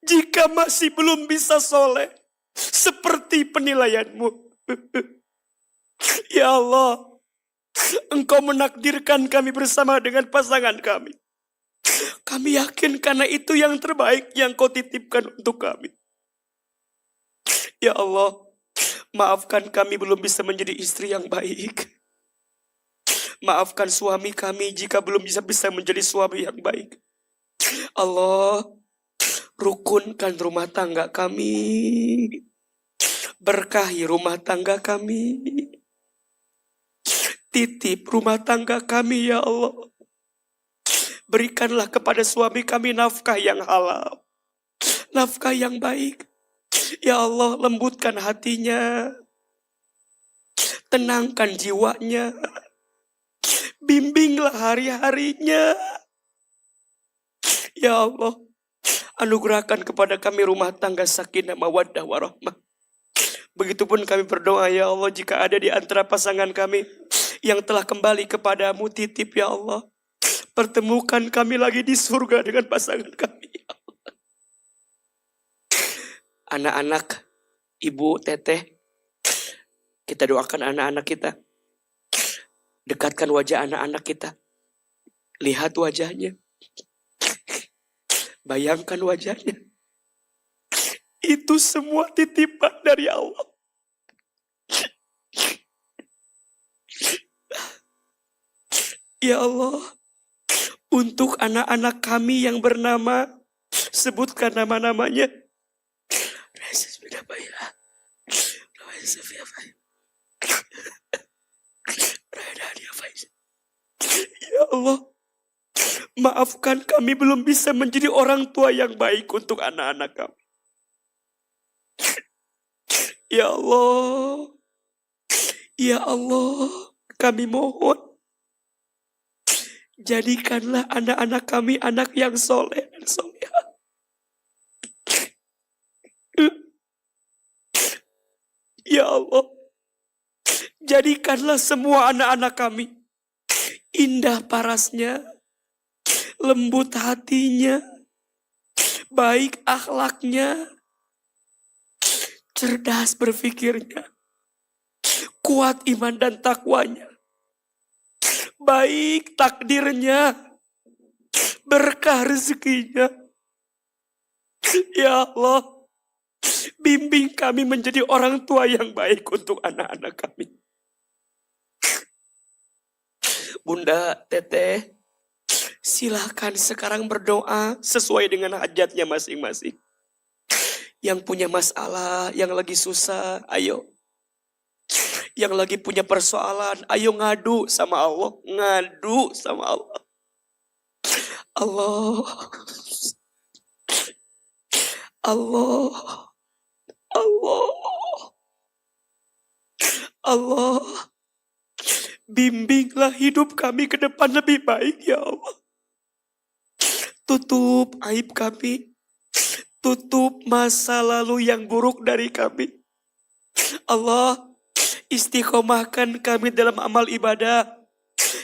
Jika masih belum bisa soleh seperti penilaianmu. Ya Allah, Engkau menakdirkan kami bersama dengan pasangan kami. Kami yakin karena itu yang terbaik yang Kau titipkan untuk kami. Ya Allah, maafkan kami belum bisa menjadi istri yang baik. Maafkan suami kami jika belum bisa menjadi suami yang baik. Allah, rukunkan rumah tangga kami. Berkahi rumah tangga kami. Titip rumah tangga kami ya Allah. Berikanlah kepada suami kami nafkah yang halal. Nafkah yang baik. Ya Allah, lembutkan hatinya. Tenangkan jiwanya. Bimbinglah hari-harinya. Ya Allah, anugerahkan kepada kami rumah tangga sakinah mawaddah warahmah. Begitupun kami berdoa ya Allah, jika ada di antara pasangan kami yang telah kembali kepadamu, titip ya Allah. Pertemukan kami lagi di surga dengan pasangan kami ya Allah. Anak-anak, ibu, teteh, kita doakan anak-anak kita. Dekatkan wajah anak-anak kita. Lihat wajahnya. Bayangkan wajahnya. Itu semua titipan dari Allah. Ya Allah, untuk anak-anak kami yang bernama, sebutkan nama-namanya. Ya Allah, maafkan kami belum bisa menjadi orang tua yang baik untuk anak-anak kami. Ya Allah, ya Allah, kami mohon, jadikanlah anak-anak kami anak yang soleh dan soleha. Ya Allah, jadikanlah semua anak-anak kami indah parasnya, lembut hatinya, baik akhlaknya, cerdas berfikirnya, kuat iman dan takwanya, baik takdirnya, berkah rezekinya. Ya Allah, bimbing kami menjadi orang tua yang baik untuk anak-anak kami. Bunda, Teteh, silahkan sekarang berdoa sesuai dengan hajatnya masing-masing. Yang punya masalah, yang lagi susah, ayo. Yang lagi punya persoalan, ayo ngadu sama Allah. Ngadu sama Allah. Allah. Allah. Allah. Allah. Bimbinglah hidup kami ke depan lebih baik ya Allah. Tutup aib kami. Tutup masa lalu yang buruk dari kami. Allah, istiqomahkan kami dalam amal ibadah.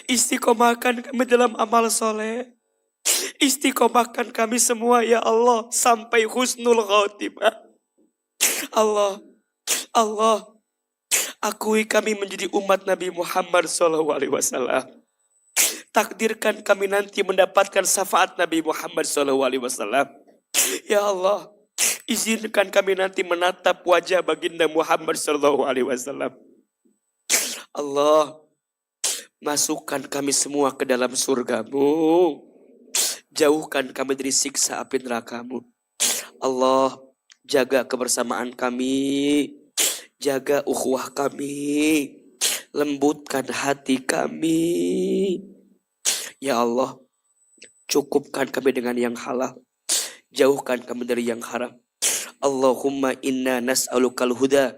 Istiqomahkan kami dalam amal soleh. Istiqomahkan kami semua ya Allah sampai husnul khotimah. Allah, Allah, akui kami menjadi umat Nabi Muhammad SAW. Takdirkan kami nanti mendapatkan syafaat Nabi Muhammad SAW. Ya Allah, izinkan kami nanti menatap wajah baginda Muhammad SAW. Allah, masukkan kami semua ke dalam surgamu. Jauhkan kami dari siksa api nerakamu. Allah, jaga kebersamaan kami. Jaga ukhuwah kami. Lembutkan hati kami. Ya Allah, cukupkan kami dengan yang halal. Jauhkan kami dari yang haram. Allahumma inna nas'alukal huda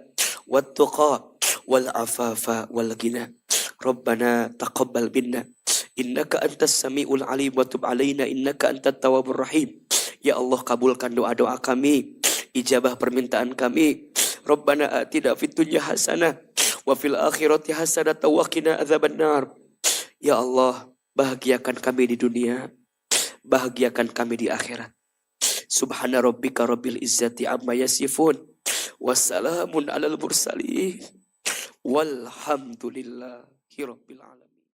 wat tuqa wal afafa wal ghina. Rabbana taqabbal minna innaka antas samiul alim wa tub alaina innaka antat tawwabur rahim. Ya Allah, kabulkan doa-doa kami, ijabah permintaan kami. Rabbana atina fid dunya hasanah wa fil akhirati hasanah wa qina adzabannar. Ya Allah, bahagiakan kami di dunia, bahagiakan kami di akhirat. Subhana rabbika rabbil izzati amma yasifun. Wassalamun alal mursalin. Walhamdulillahi rabbil alamin.